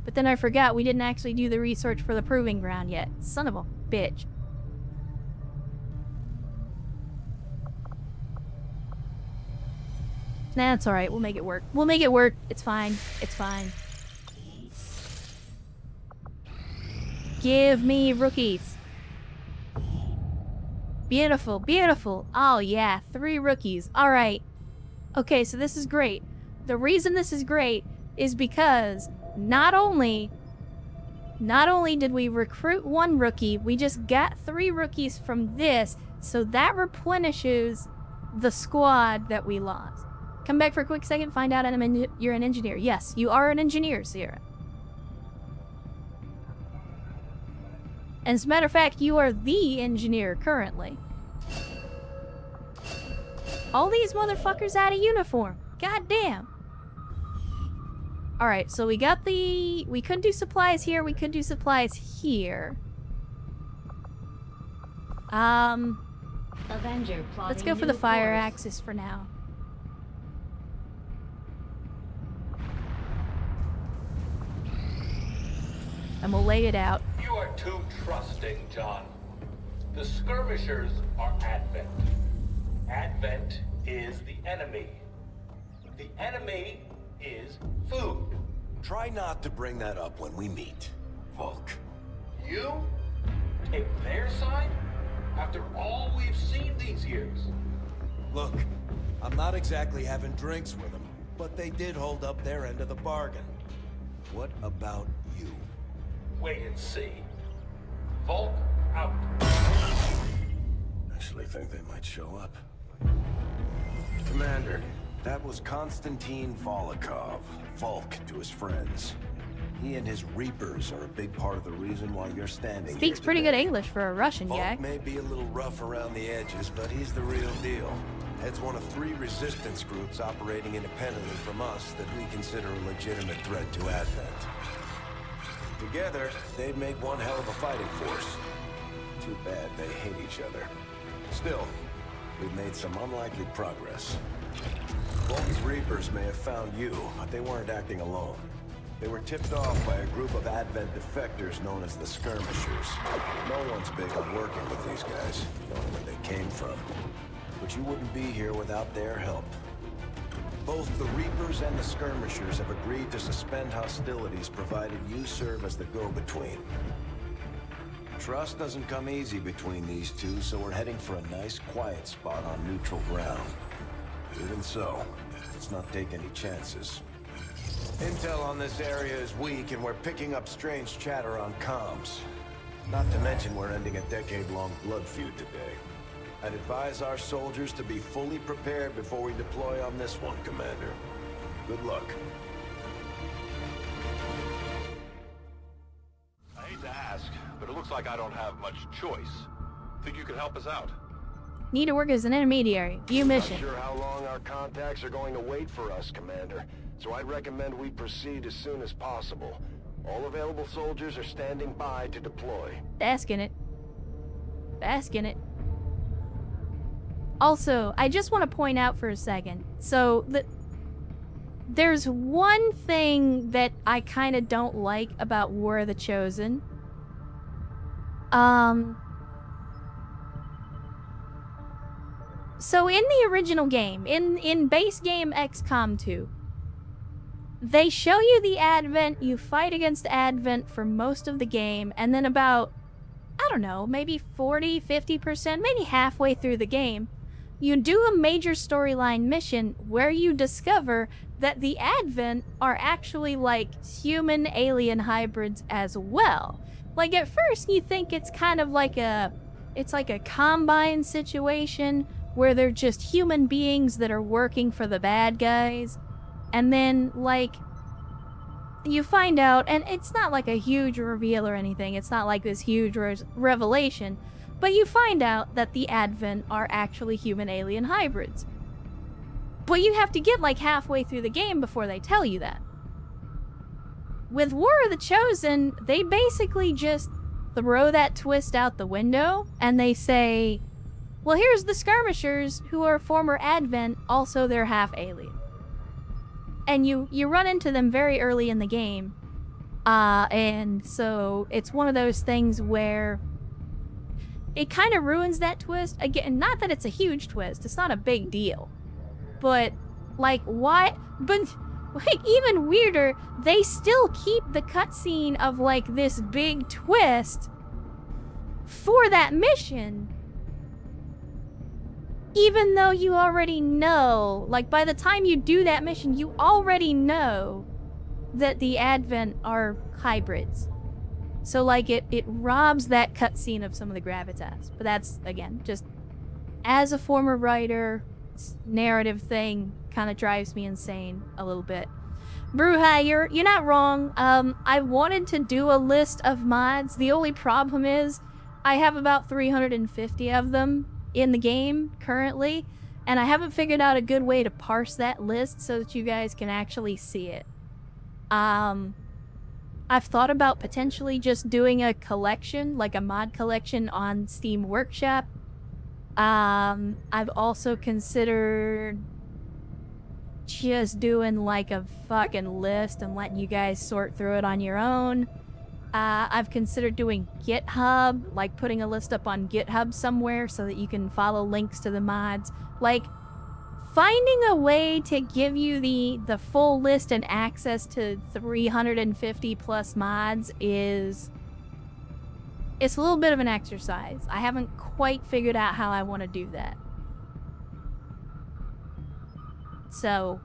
but then I forgot we didn't actually do the research for the proving ground yet. Son of a bitch. Nah, it's alright. We'll make it work. We'll make it work. It's fine. It's fine. Give me rookies. Beautiful, beautiful. Oh yeah, 3 rookies. Alright. Okay, so this is great. The reason this is great is because not only did we recruit 1 rookie, we just got 3 rookies from this, so that replenishes the squad that we lost. Come back for a quick second, find out you're an engineer. Yes, you are an engineer, Sierra. As a matter of fact, you are the engineer currently. All these motherfuckers out of uniform. God damn. Alright, so we got the... We could do supplies here, we could do supplies here. Avenger plotting Let's go for the fire course. axis for now. And we'll lay it out. You are too trusting, John. The skirmishers are Advent. Advent is the enemy. The enemy is food. Try not to bring that up when we meet, Volk. You take their side after all we've seen these years. Look, I'm not exactly having drinks with them, but they did hold up their end of the bargain. What about you? Wait and see. Volk out. Actually think they might show up. Commander, that was Konstantin Volokov, Volk to his friends. He and his Reapers are a big part of the reason why you're standing here Speaks pretty good today. English for a Russian Volk yak. may be a little rough around the edges, but he's the real deal. Heads one of 3 resistance groups operating independently from us that we consider a legitimate threat to Advent. Together, they'd make one hell of a fighting force. Too bad they hate each other. Still, we've made some unlikely progress. Volk's Reapers may have found you, but they weren't acting alone. They were tipped off by a group of Advent defectors known as the Skirmishers. No one's big on working with these guys, knowing where they came from. But you wouldn't be here without their help. Both the Reapers and the Skirmishers have agreed to suspend hostilities provided you serve as the go-between. Trust doesn't come easy between these two, so we're heading for a nice, quiet spot on neutral ground. Even so, let's not take any chances. Intel on this area is weak, and we're picking up strange chatter on comms. Not to mention we're ending a decade-long blood feud today. I'd advise our soldiers to be fully prepared before we deploy on this one, Commander. Good luck. I hate to ask, but it looks like I don't have much choice. Think you could help us out? Need to work as an intermediary. View mission. Not sure how long our contacts are going to wait for us, Commander. So I'd recommend we proceed as soon as possible. All available soldiers are standing by to deploy. Bask in it. Bask in it. Also, I just want to point out for a second. So, there's one thing that I kind of don't like about War of the Chosen. So in the original game, in base game XCOM 2, they show you the Advent, you fight against Advent for most of the game, and then about, I don't know, maybe 40, 50%, maybe halfway through the game, you do a major storyline mission where you discover that the Advent are actually like human alien hybrids as well. Like at first you think it's kind of like it's like a combine situation where they're just human beings that are working for the bad guys. And then like you find out, and it's not like a huge reveal or anything, it's not like this huge revelation, but you find out that the Advent are actually human alien hybrids. But you have to get like halfway through the game before they tell you that. With War of the Chosen, they basically just throw that twist out the window and they say, well, here's the skirmishers who are former Advent, also they're half alien. And you run into them very early in the game. And so it's one of those things where it kind of ruins that twist. Again, not that it's a huge twist, it's not a big deal. But, like, why? But, like, even weirder, they still keep the cutscene of, like, this big twist for that mission. Even though you already know, like, by the time you do that mission, you already know that the Advent are hybrids. So, like, it robs that cutscene of some of the gravitas. But that's, again, just as a former writer, narrative thing kind of drives me insane a little bit. Bruhai, you're not wrong. I wanted to do a list of mods. The only problem is I have about 350 of them in the game currently, and I haven't figured out a good way to parse that list so that you guys can actually see it. I've thought about potentially just doing a collection, like a mod collection on Steam Workshop. I've also considered just doing like a fucking list and letting you guys sort through it on your own. I've considered doing GitHub, like putting a list up on GitHub somewhere so that you can follow links to the mods. Like, finding a way to give you the full list and access to 350 plus mods it's a little bit of an exercise. I haven't quite figured out how I want to do that. So,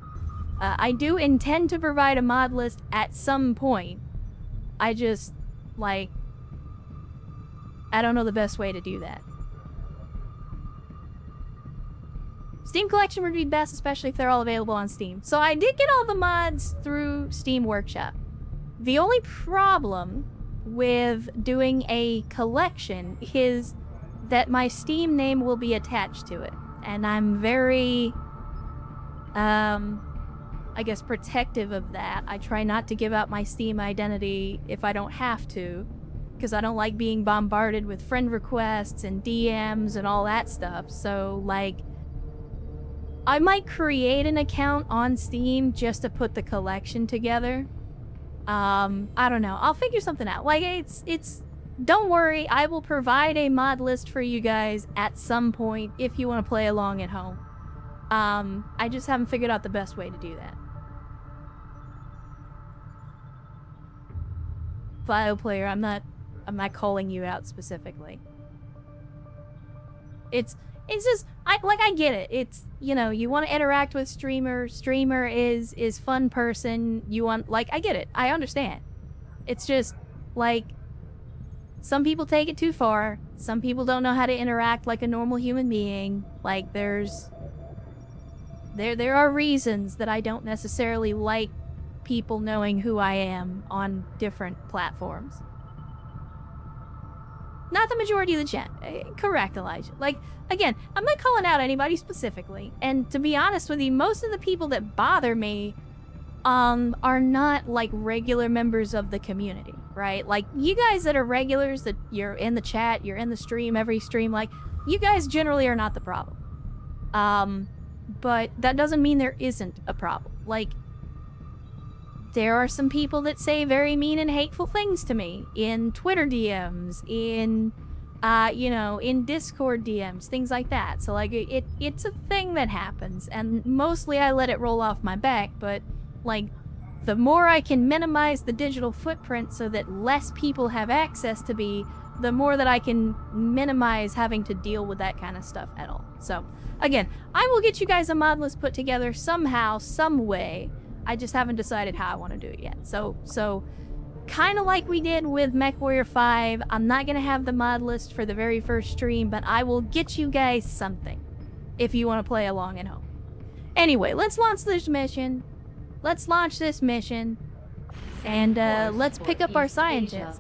I do intend to provide a mod list at some point. I just, like, I don't know the best way to do that. Steam Collection would be best, especially if they're all available on Steam. So I did get all the mods through Steam Workshop. The only problem with doing a collection is that my Steam name will be attached to it. And I'm very, I guess, protective of that. I try not to give out my Steam identity if I don't have to, because I don't like being bombarded with friend requests and DMs and all that stuff. So, like, I might create an account on Steam just to put the collection together. I don't know. I'll figure something out. Like, it's don't worry, I will provide a mod list for you guys at some point if you want to play along at home. I just haven't figured out the best way to do that. File player, I'm not calling you out specifically. It's just, I get it. It's, you know, you want to interact with streamer is fun person. You want, like, I get it. I understand. It's just, like, some people take it too far. Some people don't know how to interact like a normal human being. Like, there are reasons that I don't necessarily like people knowing who I am on different platforms. Not the majority of the chat. Correct, Elijah. Like, again, I'm not calling out anybody specifically. And to be honest with you, most of the people that bother me are not like regular members of the community, right? Like, you guys that are regulars, that you're in the chat, you're in the stream, every stream, like, you guys generally are not the problem. But that doesn't mean there isn't a problem. Like, there are some people that say very mean and hateful things to me in Twitter DMs, in, you know, in Discord DMs, things like that. So, like, it's a thing that happens, and mostly I let it roll off my back, but, like, the more I can minimize the digital footprint so that less people have access to me, the more that I can minimize having to deal with that kind of stuff at all. So, again, I will get you guys a mod list put together somehow, some way. I just haven't decided how I want to do it yet. So kind of like we did with MechWarrior 5, I'm not going to have the mod list for the very first stream, but I will get you guys something if you want to play along at home. Anyway, let's launch this mission. Let's launch this mission. And let's pick up our scientists.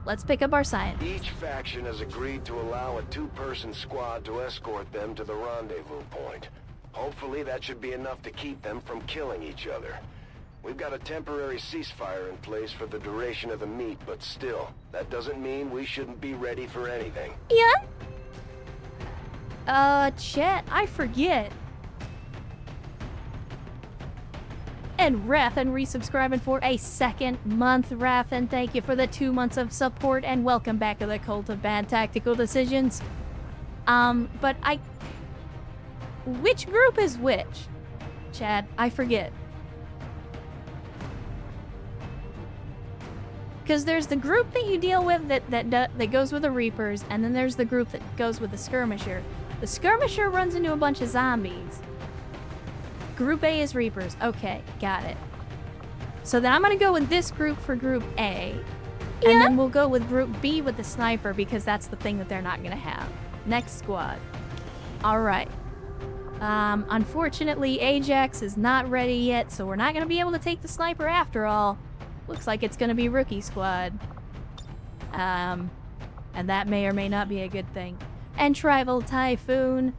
Let's pick up our scientists. Each faction has agreed to allow a 2-person squad to escort them to the rendezvous point. Hopefully that should be enough to keep them from killing each other. We've got a temporary ceasefire in place for the duration of the meet, but still, that doesn't mean we shouldn't be ready for anything. Yeah? Chat, I forget. And Rathan resubscribing for a 2nd month. Rathan, thank you for the 2 months of support, and welcome back to the Cult of Bad Tactical Decisions. But which group is which? Chad, I forget. Because there's the group that you deal with that goes with the Reapers, and then there's the group that goes with the Skirmisher. The Skirmisher runs into a bunch of zombies. Group A is Reapers. Okay, got it. So then I'm going to go with this group for Group A. Yeah? And then we'll go with Group B with the Sniper, because that's the thing that they're not going to have. Next squad. Alright. Unfortunately, Ajax is not ready yet, so we're not going to be able to take the Sniper after all. Looks like it's going to be Rookie Squad. And that may or may not be a good thing. And Tribal Typhoon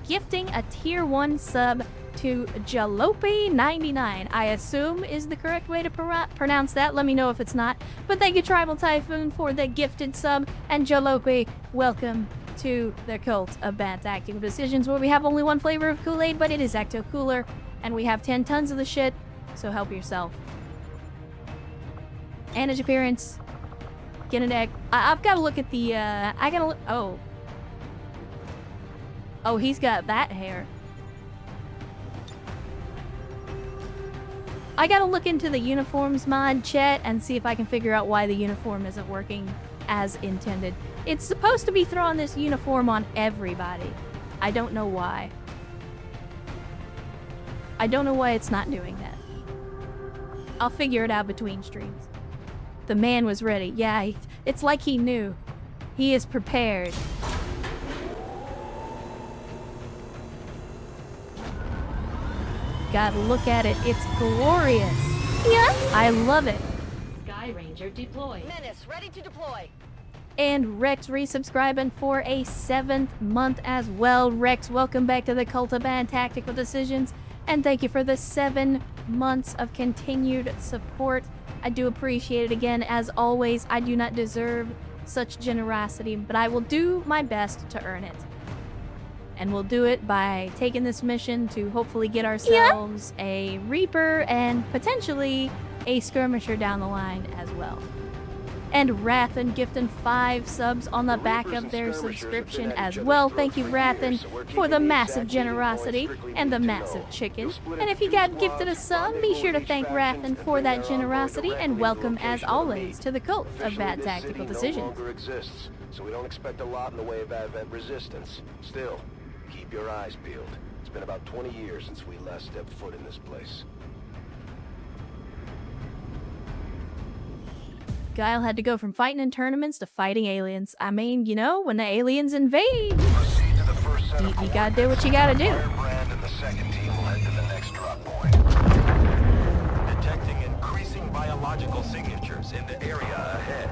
gifting a Tier 1 sub to Jalopy99. I assume is the correct way to pronounce that. Let me know if it's not. But thank you, Tribal Typhoon, for the gifted sub. And Jalopy, welcome to the Cult of Bad Tactical Decisions, where we have only one flavor of Kool-Aid, but it is Ecto Cooler. And we have 10 tons of the shit, so help yourself. And his appearance. Get an egg. I've got to look at the, I gotta look. Oh. Oh, he's got that hair. I gotta look into the uniforms mod, chat, and see if I can figure out why the uniform isn't working as intended. It's supposed to be throwing this uniform on everybody. I don't know why. I don't know why it's not doing that. I'll figure it out between streams. The man was ready. Yeah, it's like he knew. He is prepared. Gotta look at it. It's glorious. Yeah, I love it. Sky Ranger deployed. Menace, ready to deploy. And Rex resubscribing for a 7th month as well. Rex, welcome back to the Cult of Bad Tactical Decisions. And thank you for the 7 months of continued support. I do appreciate it again. As always, I do not deserve such generosity, but I will do my best to earn it. And we'll do it by taking this mission to hopefully get ourselves a Reaper and potentially a Skirmisher down the line as well. And Rathan gifting 5 subs on the back of their subscription as well. Thank you, Rathan, for the massive generosity and the massive chicken. And if you got gifted a sub, be sure to thank Rathan for that generosity, and welcome, as always, to the Cult of Bad Tactical Decisions. So we don't expect a lot in the way of advent resistance. Still, keep your eyes peeled. It's been about 20 years since we last stepped foot in this place. Guile had to go from fighting in tournaments to fighting aliens. I mean, you know, when the aliens invade, you gotta do what you gotta do. Brand and the second team will head to the next drop point. Detecting increasing biological signatures in the area ahead.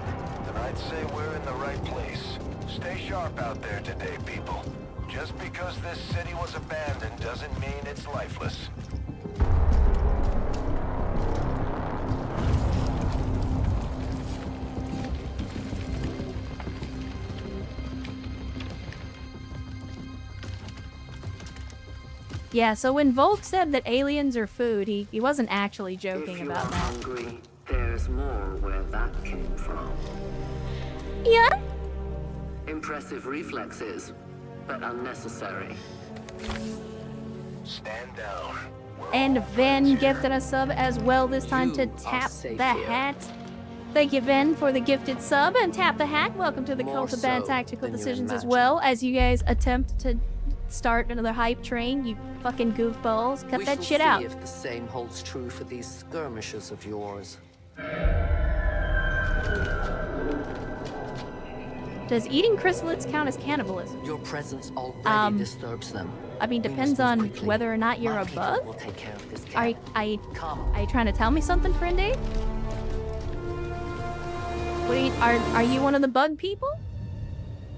this city was abandoned doesn't mean it's lifeless. Yeah, so when Volk said that aliens are food, he wasn't actually joking about that. Hungry, there's more where that came from. Yeah? Impressive reflexes, but unnecessary. Stand down. And Ven gifted a sub as well this time to tap the hat. Thank you, Ven, for the gifted sub and tap the hat. Welcome to the Cult of Bad Tactical Decisions as well, as you guys attempt to start another hype train, you fucking goofballs. Cut that shit out. We shall see if the same holds true for these skirmishes of yours. Does eating chrysalids count as cannibalism? Your presence already disturbs them. I mean, depends on whether or not you're a bug. Will take care of this Are you trying to tell me something, friendy? Are you one of the bug people?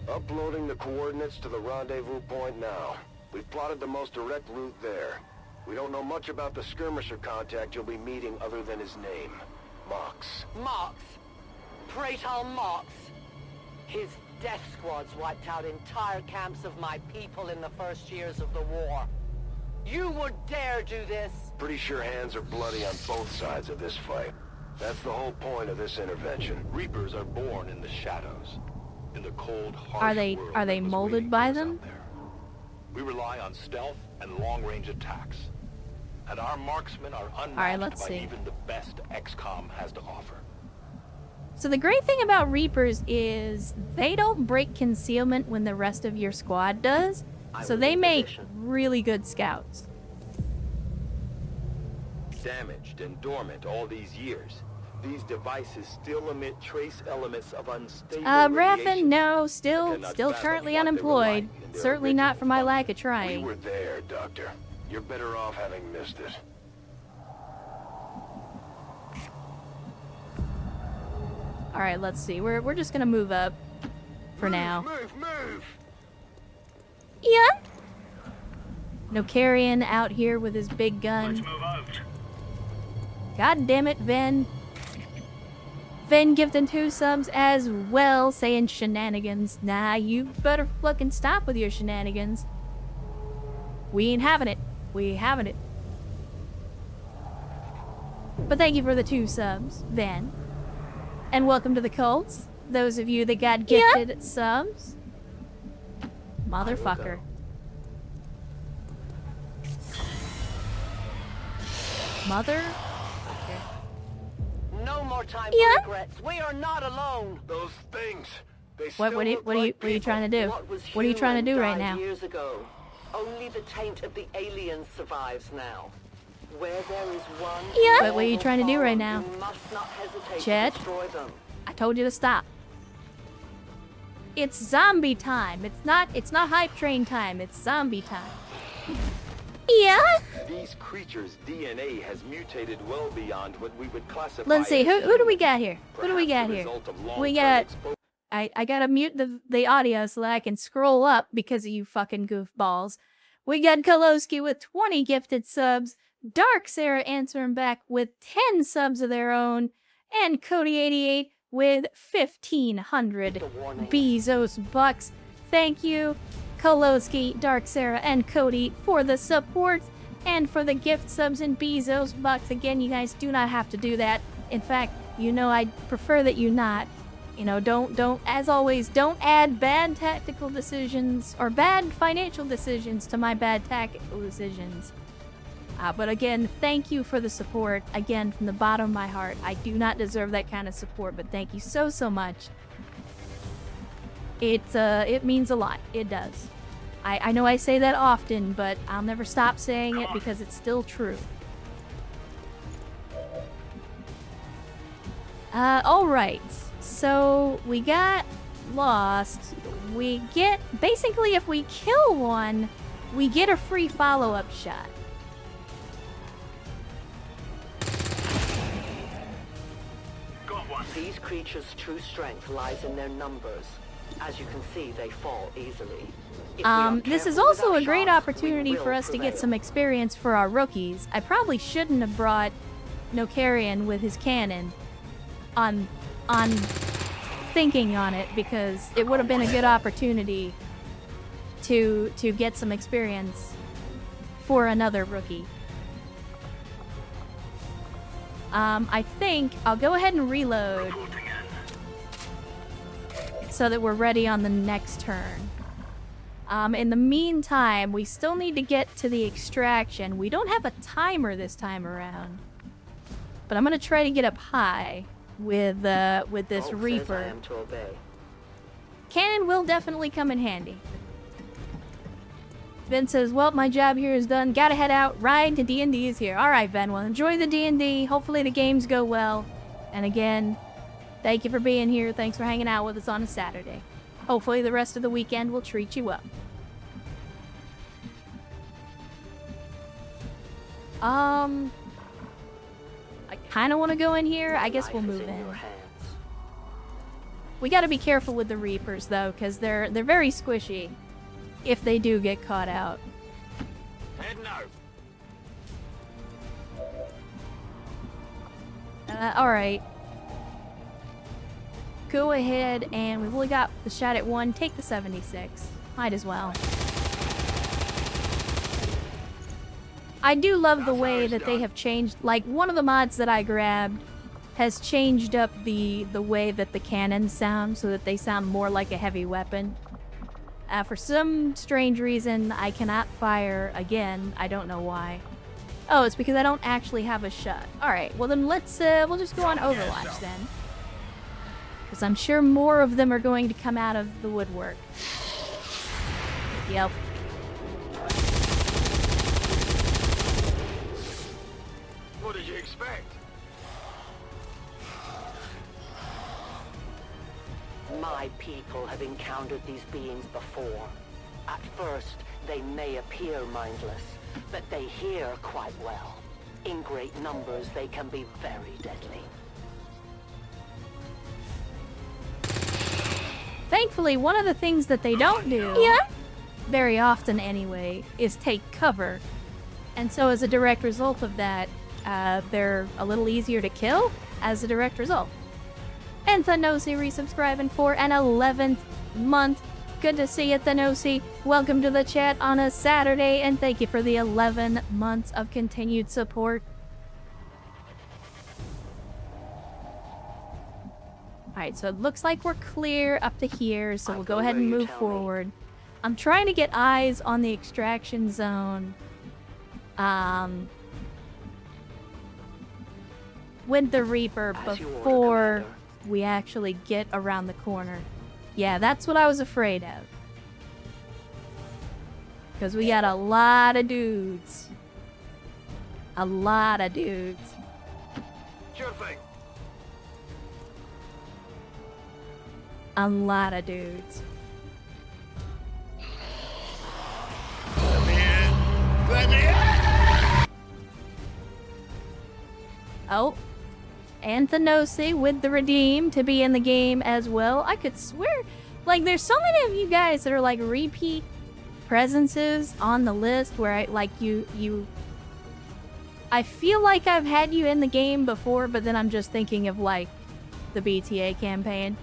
Uploading the coordinates to the rendezvous point now. We've plotted the most direct route there. We don't know much about the skirmisher contact you'll be meeting other than his name. Mox. Mox. Praetor Mox. His death squads wiped out entire camps of my people in the first years of the war. You would dare do this? Pretty sure hands are bloody on both sides of this fight. That's the whole point of this intervention. Reapers are born in the shadows. In the cold, harsh Are they molded by them? We rely on stealth and long-range attacks. And our marksmen are unmatched by even the best XCOM has to offer. So the great thing about Reapers is they don't break concealment when the rest of your squad does. So they make really good scouts. Damaged and dormant all these years, these devices still emit trace elements of unstable Raffin, no, still currently unemployed. Certainly not for my lack of trying. We were there, Doctor. You're better off having missed it. Alright, let's see. We're just gonna move up for now. Move! Yeah? No carrion out here with his big gun. Let's move out. God damn it, Ven. Ven gifting 2 subs as well, saying shenanigans. Nah, you better fucking stop with your shenanigans. We ain't having it. We ain't having it. But thank you for the 2 subs, Ven. And welcome to the cults. Those of you that got gifted subs. Motherfucker. Mother? No more time for regrets. We are not alone. Those things. They What are you trying to do? What are you trying to do right now? Years ago. Only the taint of the aliens survives now. Where there is one, But what are you trying to do right now? you must not hesitate Chet? to destroy them. I told you to stop. It's zombie time. It's not hype train time. It's zombie time. Yeah? These creatures' DNA has mutated well beyond what we would classify. Let's see. as Who do we got here? Who do we got perhaps the here? result of We long-term got. exposure. I gotta mute the audio so that I can scroll up because of you fucking goofballs. We got Kolowski with 20 gifted subs. Dark Sarah answering back with 10 subs of their own. And Cody88 with 1,500 Bezos bucks. Thank you, Kolowski, Dark Sarah, and Cody for the support and for the gift subs and Bezos bucks. Again, you guys do not have to do that. In fact, you know I'd prefer that you not. You know, don't, as always, don't add bad tactical decisions or bad financial decisions to my bad tactical decisions. But again, thank you for the support. Again, from the bottom of my heart. I do not deserve that kind of support, but thank you so much. It means a lot. It does. I know I say that often, but I'll never stop saying it because it's still true. Alright. So, we got lost. We get... Basically, if we kill one, we get a free follow-up shot. These creatures' true strength lies in their numbers. As you can see, they fall easily. If we are This is careful with also our a great shots, opportunity we for will us to get prevail. some experience for our rookies. I probably shouldn't have brought Nokarian with his cannon on thinking on it, because it would have been a good opportunity to get some experience for another rookie. I think I'll go ahead and reload so that we're ready on the next turn. In the meantime, we still need to get to the extraction. We don't have a timer this time around, but I'm gonna try to get up high with this Hope says I Reaper. am to obey. Cannon will definitely come in handy. Ben says, well, my job here is done. Gotta head out. Ride to D&D is here. All right, Ben. Well, enjoy the D&D. Hopefully the games go well. And again, thank you for being here. Thanks for hanging out with us on a Saturday. Hopefully the rest of the weekend will treat you well. I kind of want to go in here. I guess we'll Life is move in in. your hands. We got to be careful with the Reapers, though, because they're very squishy if they do get caught out. Alright. Go ahead, and we've only got the shot at 1. Take the 76. Might as well. I do love the way that they have changed. Like, one of the mods that I grabbed has changed up the way that the cannons sound so that they sound more like a heavy weapon. For some strange reason, I cannot fire again. I don't know why. Oh, it's because I don't actually have a shot. Alright, well then let's, we'll just go on Overwatch then. Because I'm sure more of them are going to come out of the woodwork. Yep. What did you expect? My people have encountered these beings before. At first, they may appear mindless, but they hear quite well. In great numbers, they can be very deadly. Thankfully, one of the things that they don't do, very often anyway, is take cover. And so as a direct result of that, they're a little easier to kill as a direct result. And Thanosi resubscribing for an 11th month. Good to see you, Thanosi. Welcome to the chat on a Saturday, and thank you for the 11 months of continued support. Alright, so it looks like we're clear up to here, so we'll go ahead and move forward. I'm trying to get eyes on the extraction zone. With the Reaper before we actually get around the corner. Yeah, that's what I was afraid of. Because we got a lot of dudes. A lot of dudes. Sure thing. A lot of dudes. Oh. Anthanosi with the redeem to be in the game as well. I could swear, like, there's so many of you guys that are like repeat presences on the list where I feel like I've had you in the game before, but then I'm just thinking of like the BTA campaign.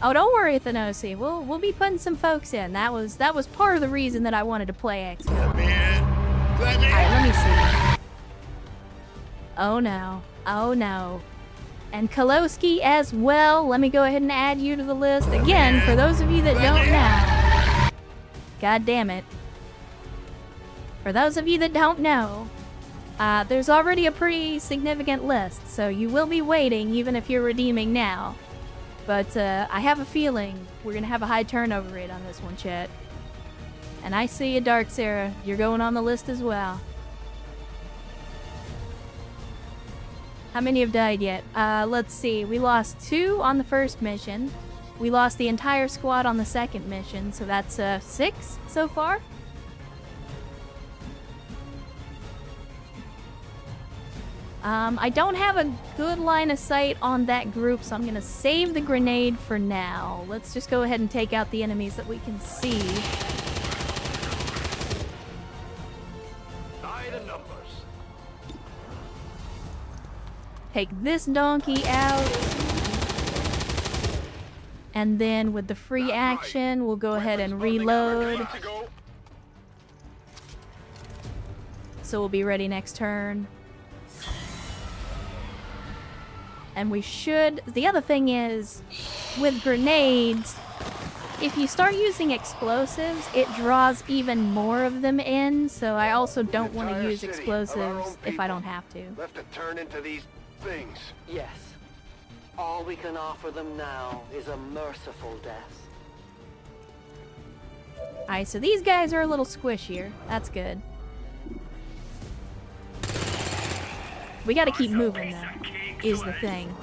Oh, don't worry, Thanosi. We'll be putting some folks in. That was part of the reason that I wanted to play XCOM. Alright, let me see. Oh no. Oh no. And Kolowski as well. Let me go ahead and add you to the list. Again, for those of you that don't know. God damn it. For those of you that don't know, there's already a pretty significant list, so you will be waiting even if you're redeeming now. But I have a feeling we're going to have a high turnover rate on this one, chat. And I see you, Dark Sarah. You're going on the list as well. How many have died yet? Let's see. We lost 2 on the first mission. We lost the entire squad on the second mission, so that's 6 so far. I don't have a good line of sight on that group, so I'm gonna save the grenade for now. Let's just go ahead and take out the enemies that we can see. By the numbers. Take this donkey out. And then with the free action, we'll go ahead and reload. So we'll be ready next turn. And we should... The other thing is, with grenades, if you start using explosives, it draws even more of them in, so I also don't want to use explosives if I don't have to. Left to turn into these things. Yes. All we can offer them now is a merciful death. Alright, so these guys are a little squishier. That's good. We gotta keep moving, though, is the thing.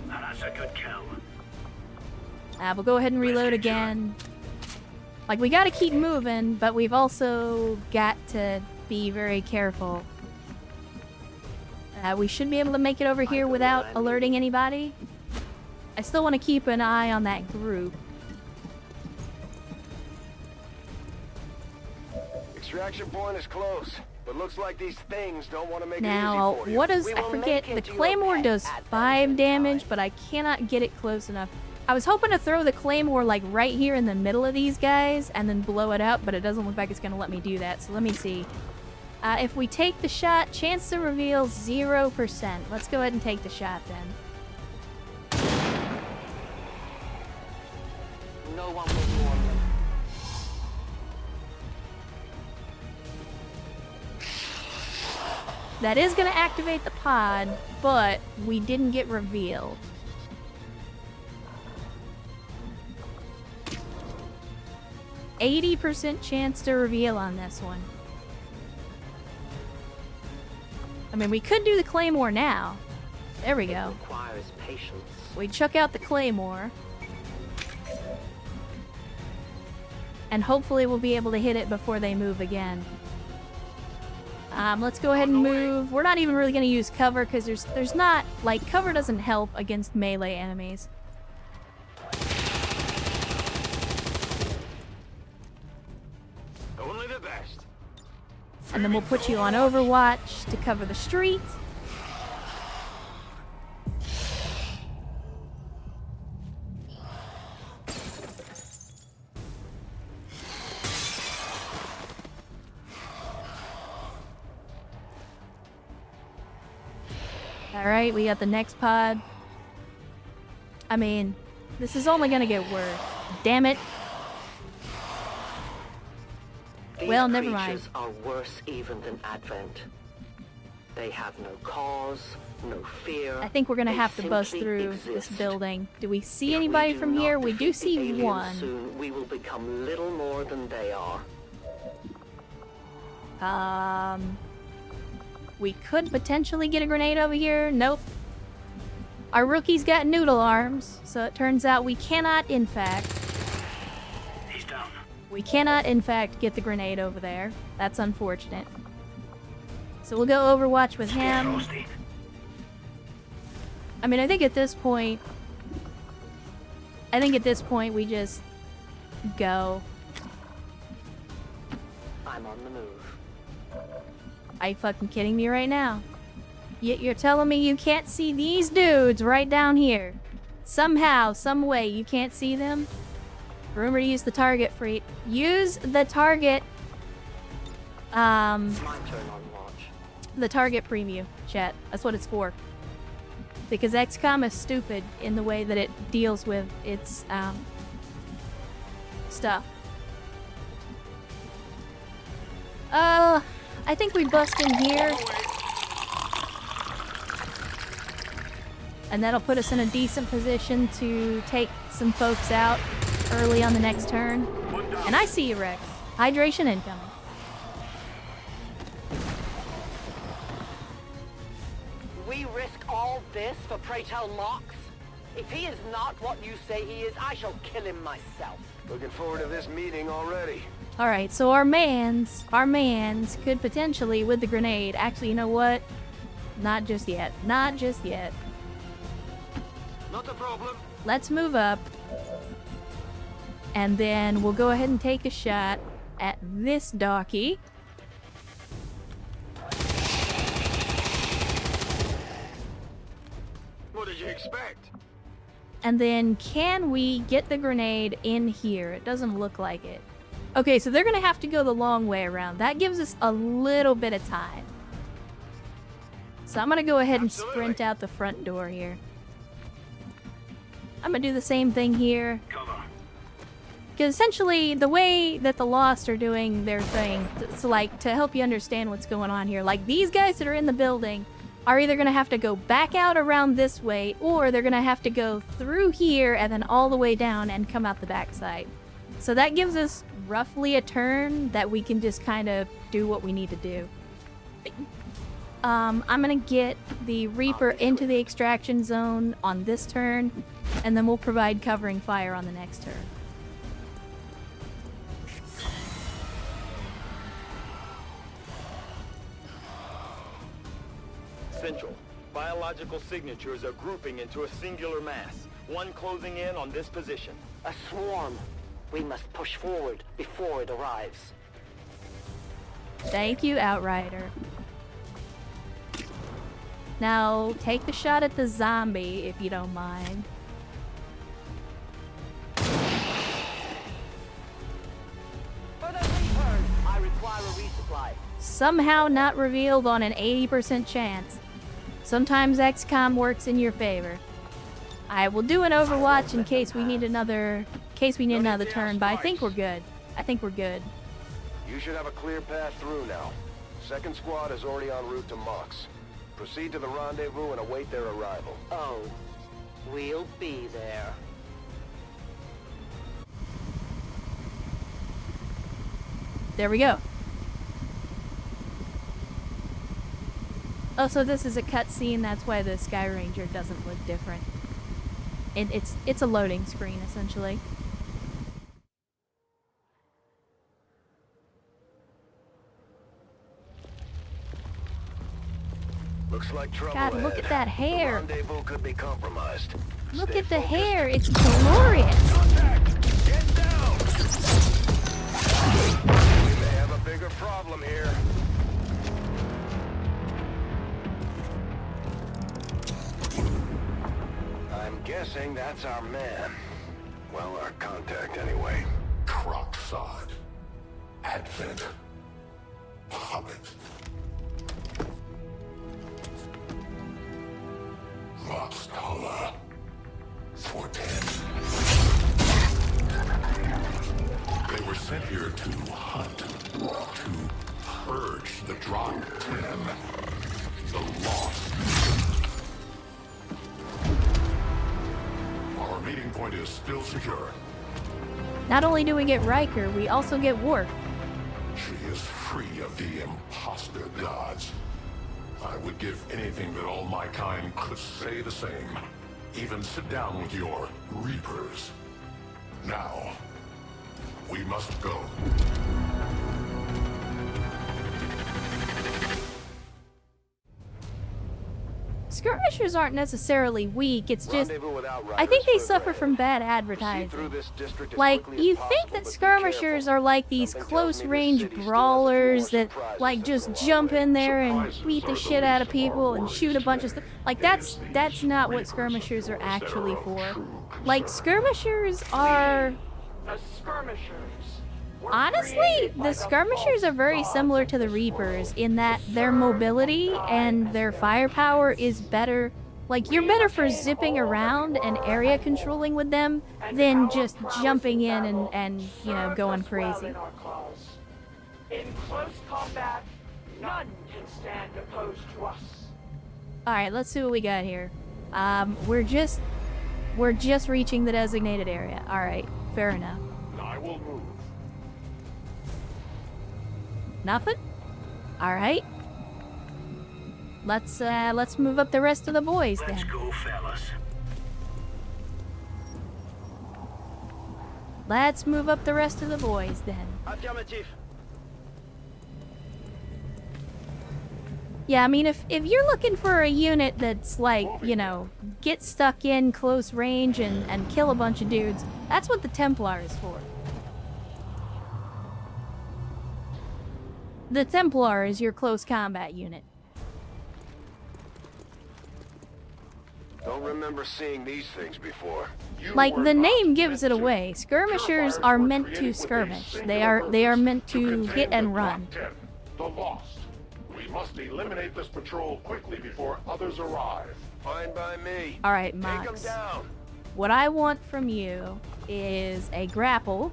That's a good kill. We'll go ahead and reload again. Like, we gotta keep moving, but we've also got to be very careful. We should be able to make it over here without alerting anybody. I still want to keep an eye on that group. Extraction point is close, but looks like these things don't want to make Now, it easy for you. what does... I forget, the Claymore does 5 damage, but I cannot get it close enough. I was hoping to throw the Claymore, like, right here in the middle of these guys and then blow it up, but it doesn't look like it's going to let me do that, so let me see. If we take the shot, chance to reveal 0%. Let's go ahead and take the shot, then. No one will warn them. That is going to activate the pod, but we didn't get revealed. %80 chance to reveal on this one. I mean, we could do the Claymore now. There we go. Requires patience. We chuck out the Claymore. And hopefully we'll be able to hit it before they move again. Let's go ahead and move. We're not even really going to use cover because there's not... Like, cover doesn't help against melee enemies. Only the best. And then we'll put you on Overwatch to cover the street. Alright, we got the next pod. I mean, this is only gonna get worse. Damn it. Well, never mind. These creatures are worse even than Advent. They have no cause, no fear. I think we're gonna have to bust through this building. Do we see anybody from here? We do see one. Soon, we will become little more than they are. We could potentially get a grenade over here. Nope. Our rookie's got noodle arms, so it turns out we cannot, in fact... He's down. We cannot, in fact, get the grenade over there. That's unfortunate. So we'll go Overwatch with him. I mean, I think at this point we just go. I'm on the move. Are you fucking kidding me right now? You're telling me you can't see these dudes right down here? Somehow, some way, you can't see them? Remember to use the target free. Use the target. My turn on watch. The target preview, chat. That's what it's for. Because XCOM is stupid in the way that it deals with its stuff. I think we bust in here. And that'll put us in a decent position to take some folks out early on the next turn. And I see you, Rex. Hydration incoming. We risk all this for Pray Tell Mox? If he is not what you say he is, I shall kill him myself. Looking forward to this meeting already. Alright, so our mans could potentially, with the grenade, actually, you know what? Not just yet. Not just yet. Not a problem. Let's move up. And then we'll go ahead and take a shot at this doggy. What did you expect? And then can we get the grenade in here? It doesn't look like it. Okay, so they're gonna have to go the long way around. That gives us a little bit of time. So I'm gonna go ahead and sprint out the front door here. I'm gonna do the same thing here. Because essentially, the way that the Lost are doing their thing, so like, to help you understand what's going on here, like, these guys that are in the building are either gonna have to go back out around this way, or they're gonna have to go through here and then all the way down and come out the backside. So that gives us roughly a turn that we can just kind of do what we need to do. I'm gonna get the Reaper into the extraction zone on this turn, and then we'll provide covering fire on the next turn. Central. Biological signatures are grouping into a singular mass. One closing in on this position. A swarm. We must push forward before it arrives. Thank you, Outrider. Now, take the shot at the zombie, if you don't mind. For the Reapers, I require a resupply. Somehow not revealed on an 80% chance. Sometimes XCOM works in your favor. I will do an Overwatch in case we need another turn, but I think we're good. I think we're good. You should have a clear path through now. Second squad is already en route to Mox. Proceed to the rendezvous and await their arrival. Oh, we'll be there. There we go. Oh, so this is a cutscene, that's why the Sky Ranger doesn't look different. It's a loading screen, essentially. Looks like trouble God, look ahead. at that hair. The rendezvous could be compromised. Look Stay at the focused. hair, it's glorious. Contact! Get down! We may have a bigger problem here. I'm guessing that's our man. Well, our contact anyway. Crocksod. Advent. Puppet. Roxtola. 410. They were sent here to hunt. To purge the Drop 10. The Lost. Our meeting point is still secure. Not only do we get Riker, we also get Worf. She is free of the imposter gods. I would give anything that all my kind could say the same. Even sit down with your Reapers. Now, we must go. Skirmishers aren't necessarily weak, it's just... I think they suffer from bad advertising. Like, you think that skirmishers are like these close-range brawlers that, like, just jump in there and beat the shit out of people and shoot a bunch of stuff. Like, that's not what skirmishers are actually for. Like, skirmishers are... The skirmishers. Honestly, the skirmishers are very similar to the Reapers in that their mobility and their firepower is better. Like, you're better for zipping around and area controlling with them than just jumping in and you know, going crazy. In close combat, none can stand opposed to us. Alright, let's see what we got here. We're just reaching the designated area. Alright, fair enough. I will move. Nothing? Alright. Let's move up the rest of the boys then. Let's go, fellas. Let's move up the rest of the boys then. Affirmative. Yeah, I mean, if you're looking for a unit that's like, you know, get stuck in close range and kill a bunch of dudes, that's what the Templar is for. The Templar is your close combat unit. Don't remember seeing these things before. Like, the name gives it away. Skirmishers are meant to skirmish. They are meant to hit and run. The Lost. We must eliminate this patrol quickly before others arrive. Fine by me. Alright, Take 'em Mox. down. What I want from you is a grapple.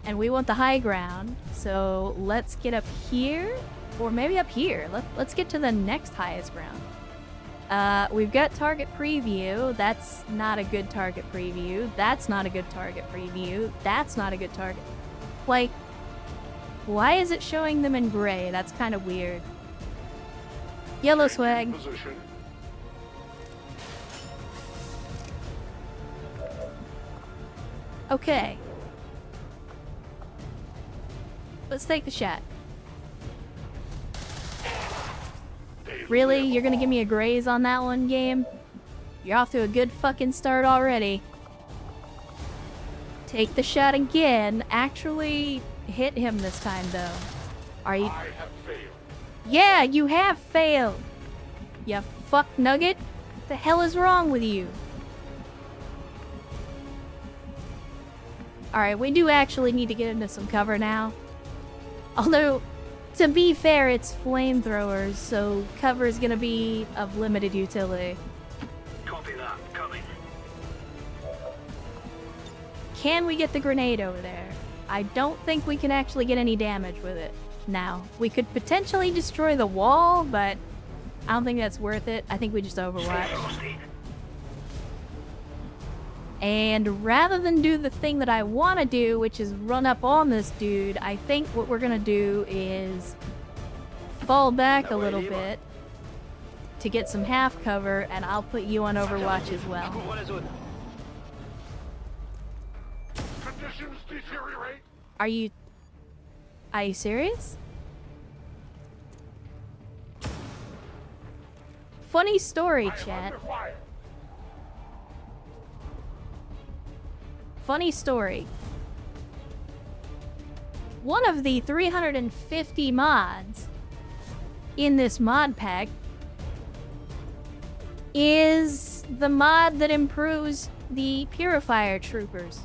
And we want the high ground. So let's get up here. Or maybe up here. Let's get to the next highest ground. We've got target preview. That's not a good target preview. That's not a good target preview. That's not a good target. Like, why is it showing them in gray? That's kind of weird. Yellow swag. Position. Okay. Let's take the shot. Really? You're gonna give me a graze on that one, game? You're off to a good fucking start already. Take the shot again. Actually hit him this time, though. Are you... I have failed. Yeah, you have failed. You fuck nugget. What the hell is wrong with you? Alright, we do actually need to get into some cover now. Although, to be fair, it's flamethrowers, so cover is gonna be of limited utility. Copy that. Coming. Can we get the grenade over there? I don't think we can actually get any damage with it. Now, we could potentially destroy the wall, but I don't think that's worth it. I think we just overwatch. And rather than do the thing that I want to do, which is run up on this dude, I think what we're going to do is fall back a little bit to get some half cover, and I'll put you on Overwatch as well. Conditions deteriorate. Are you serious? Funny story, chat. Funny story. One of the 350 mods in this mod pack is the mod that improves the Purifier Troopers.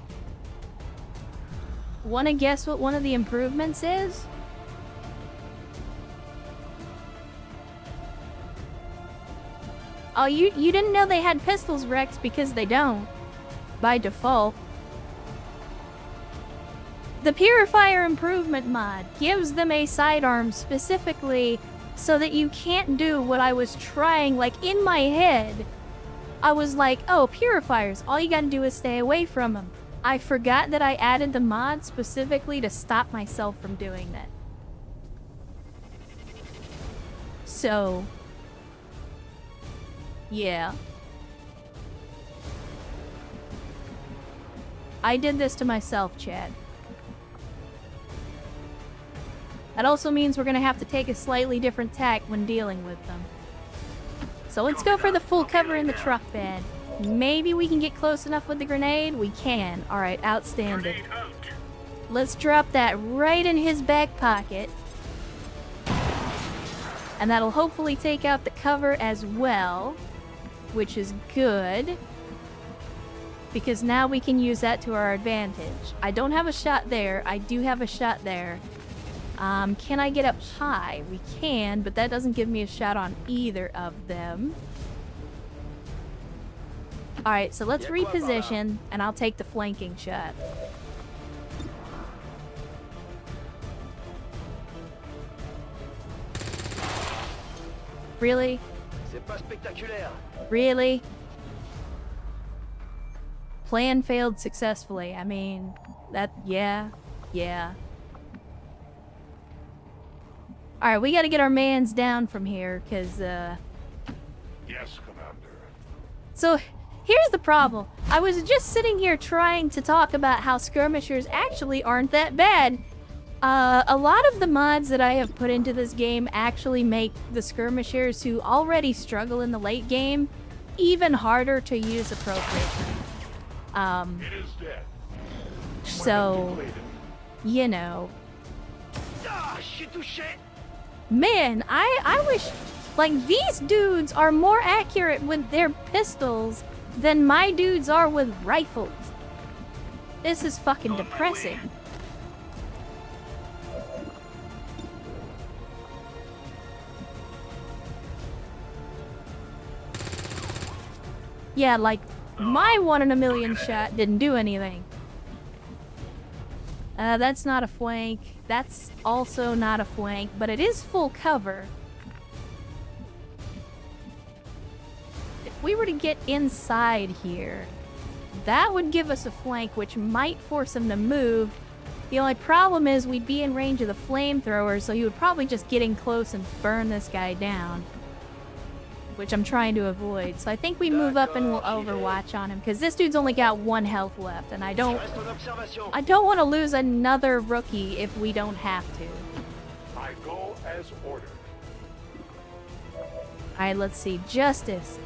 Wanna guess what one of the improvements is? Oh, you didn't know they had pistols, Rex, because they don't. By default. The Purifier Improvement mod gives them a sidearm specifically so that you can't do what I was trying, like in my head. I was like, oh, Purifiers, all you gotta do is stay away from them. I forgot that I added the mod specifically to stop myself from doing that. So, yeah. I did this to myself, Chad. That also means we're gonna have to take a slightly different tack when dealing with them. So let's go for the full cover in the truck bed. Maybe we can get close enough with the grenade? We can. Alright, outstanding. Let's drop that right in his back pocket. And that'll hopefully take out the cover as well, which is good. Because now we can use that to our advantage. I don't have a shot there. I do have a shot there. Can I get up high? We can, but that doesn't give me a shot on either of them. Alright, so let's reposition, and I'll take the flanking shot. Really? Really? Plan failed successfully. I mean, yeah. Alright, we gotta get our mans down from here, because, Yes, Commander. So, Here's the problem. I was just sitting here trying to talk about how skirmishers actually aren't that bad. A lot of the mods that I have put into this game actually make the skirmishers who already struggle in the late game even harder to use appropriately. So, you know. Man, I wish, like, these dudes are more accurate with their pistols than my dudes are with rifles. This is fucking depressing. Yeah, like, my 1 in a million shot didn't do anything. That's not a flank. That's also not a flank, but it is full cover. If we were to get inside here, that would give us a flank, which might force him to move. The only problem is we'd be in range of the flamethrower, so he would probably just get in close and burn this guy down, which I'm trying to avoid. So I think we move up and we'll overwatch on him, because this dude's only got 1 health left, and I don't want to lose another rookie if we don't have to. I go as ordered. Alright, let's see. Justice.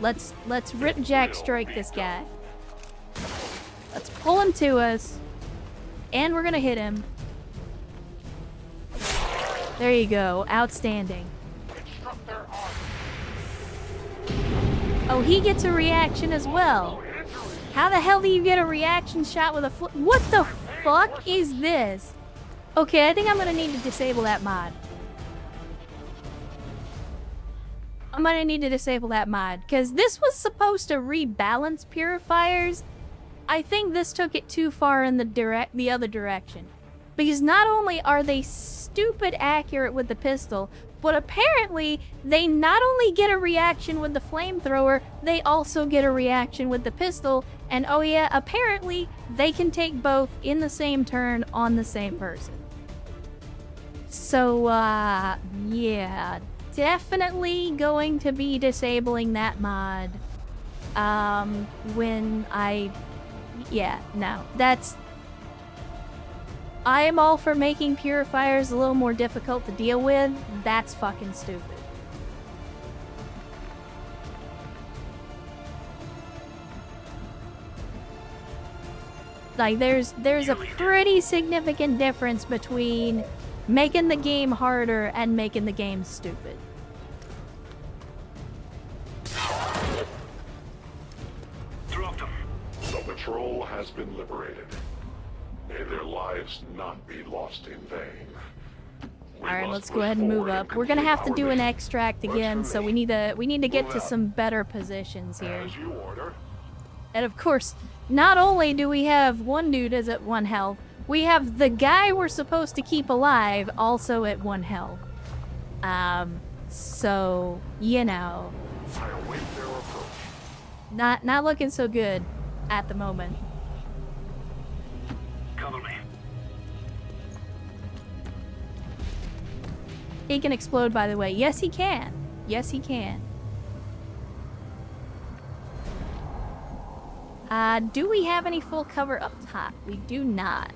Let's rip jack strike this guy. Let's pull him to us. And we're gonna hit him. There you go. Outstanding. Oh, he gets a reaction as well. How the hell do you get a reaction shot with a what the fuck is this? Okay, I think I'm gonna need to disable that mod. I'm gonna need to disable that mod, because this was supposed to rebalance purifiers. I think this took it too far in the other direction. Because not only are they stupid accurate with the pistol, but apparently they not only get a reaction with the flamethrower, they also get a reaction with the pistol. And oh yeah, apparently they can take both in the same turn on the same person. So, yeah, definitely going to be disabling that mod. I am all for making purifiers a little more difficult to deal with. That's fucking stupid. Like, there's a pretty significant difference between making the game harder and making the game stupid. The patrol has been liberated. May their lives not be lost in vain. Alright, let's go ahead and move up. We're gonna have to do an extract again, so we need to get to some better positions here. As you order. And of course, not only do we have one dude as at 1 health, we have the guy we're supposed to keep alive also at 1 health. So, you know. I await their approach. Not looking so good at the moment. Cover me. He can explode, by the way. Yes, he can. Yes, he can. Do we have any full cover up top? We do not.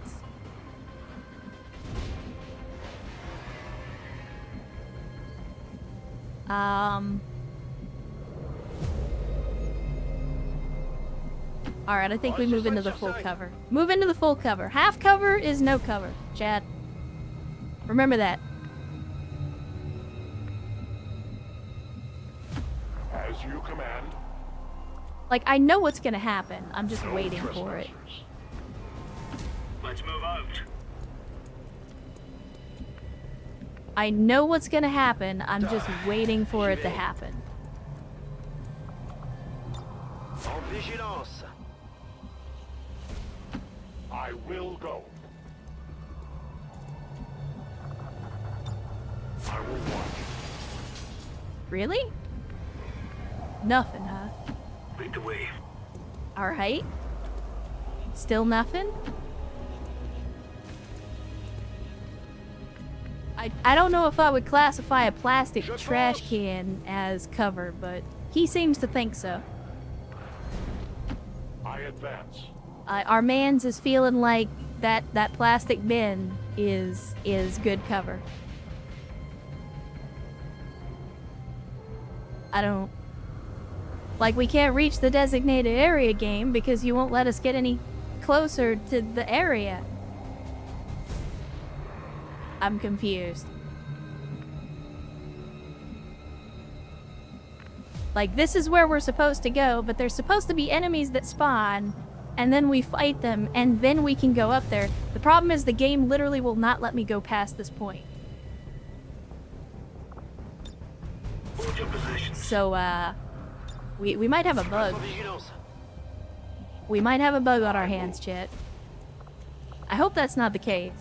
Alright, I think we move into the full cover. Move into the full cover. Half cover is no cover, Chad. Remember that. As you command. Like, I know what's gonna happen. I'm just waiting for it. Let's move out. I know what's gonna happen. I'm just waiting for it to happen. En vigilance. I will go. I will watch. Really? Nothing, huh? Lead the way. Alright. Still nothing? I don't know if I would classify a plastic trash can as cover, but He seems to think so. I advance. Our man's is feeling like that plastic bin is good cover. I don't... Like, we can't reach the designated area, game, because you won't let us get any closer to the area. I'm confused. Like, this is where we're supposed to go, but there's supposed to be enemies that spawn, and then we fight them, and then we can go up there. The problem is the game literally will not let me go past this point. So, we might have a bug. We might have a bug on our hands, chat. I hope that's not the case.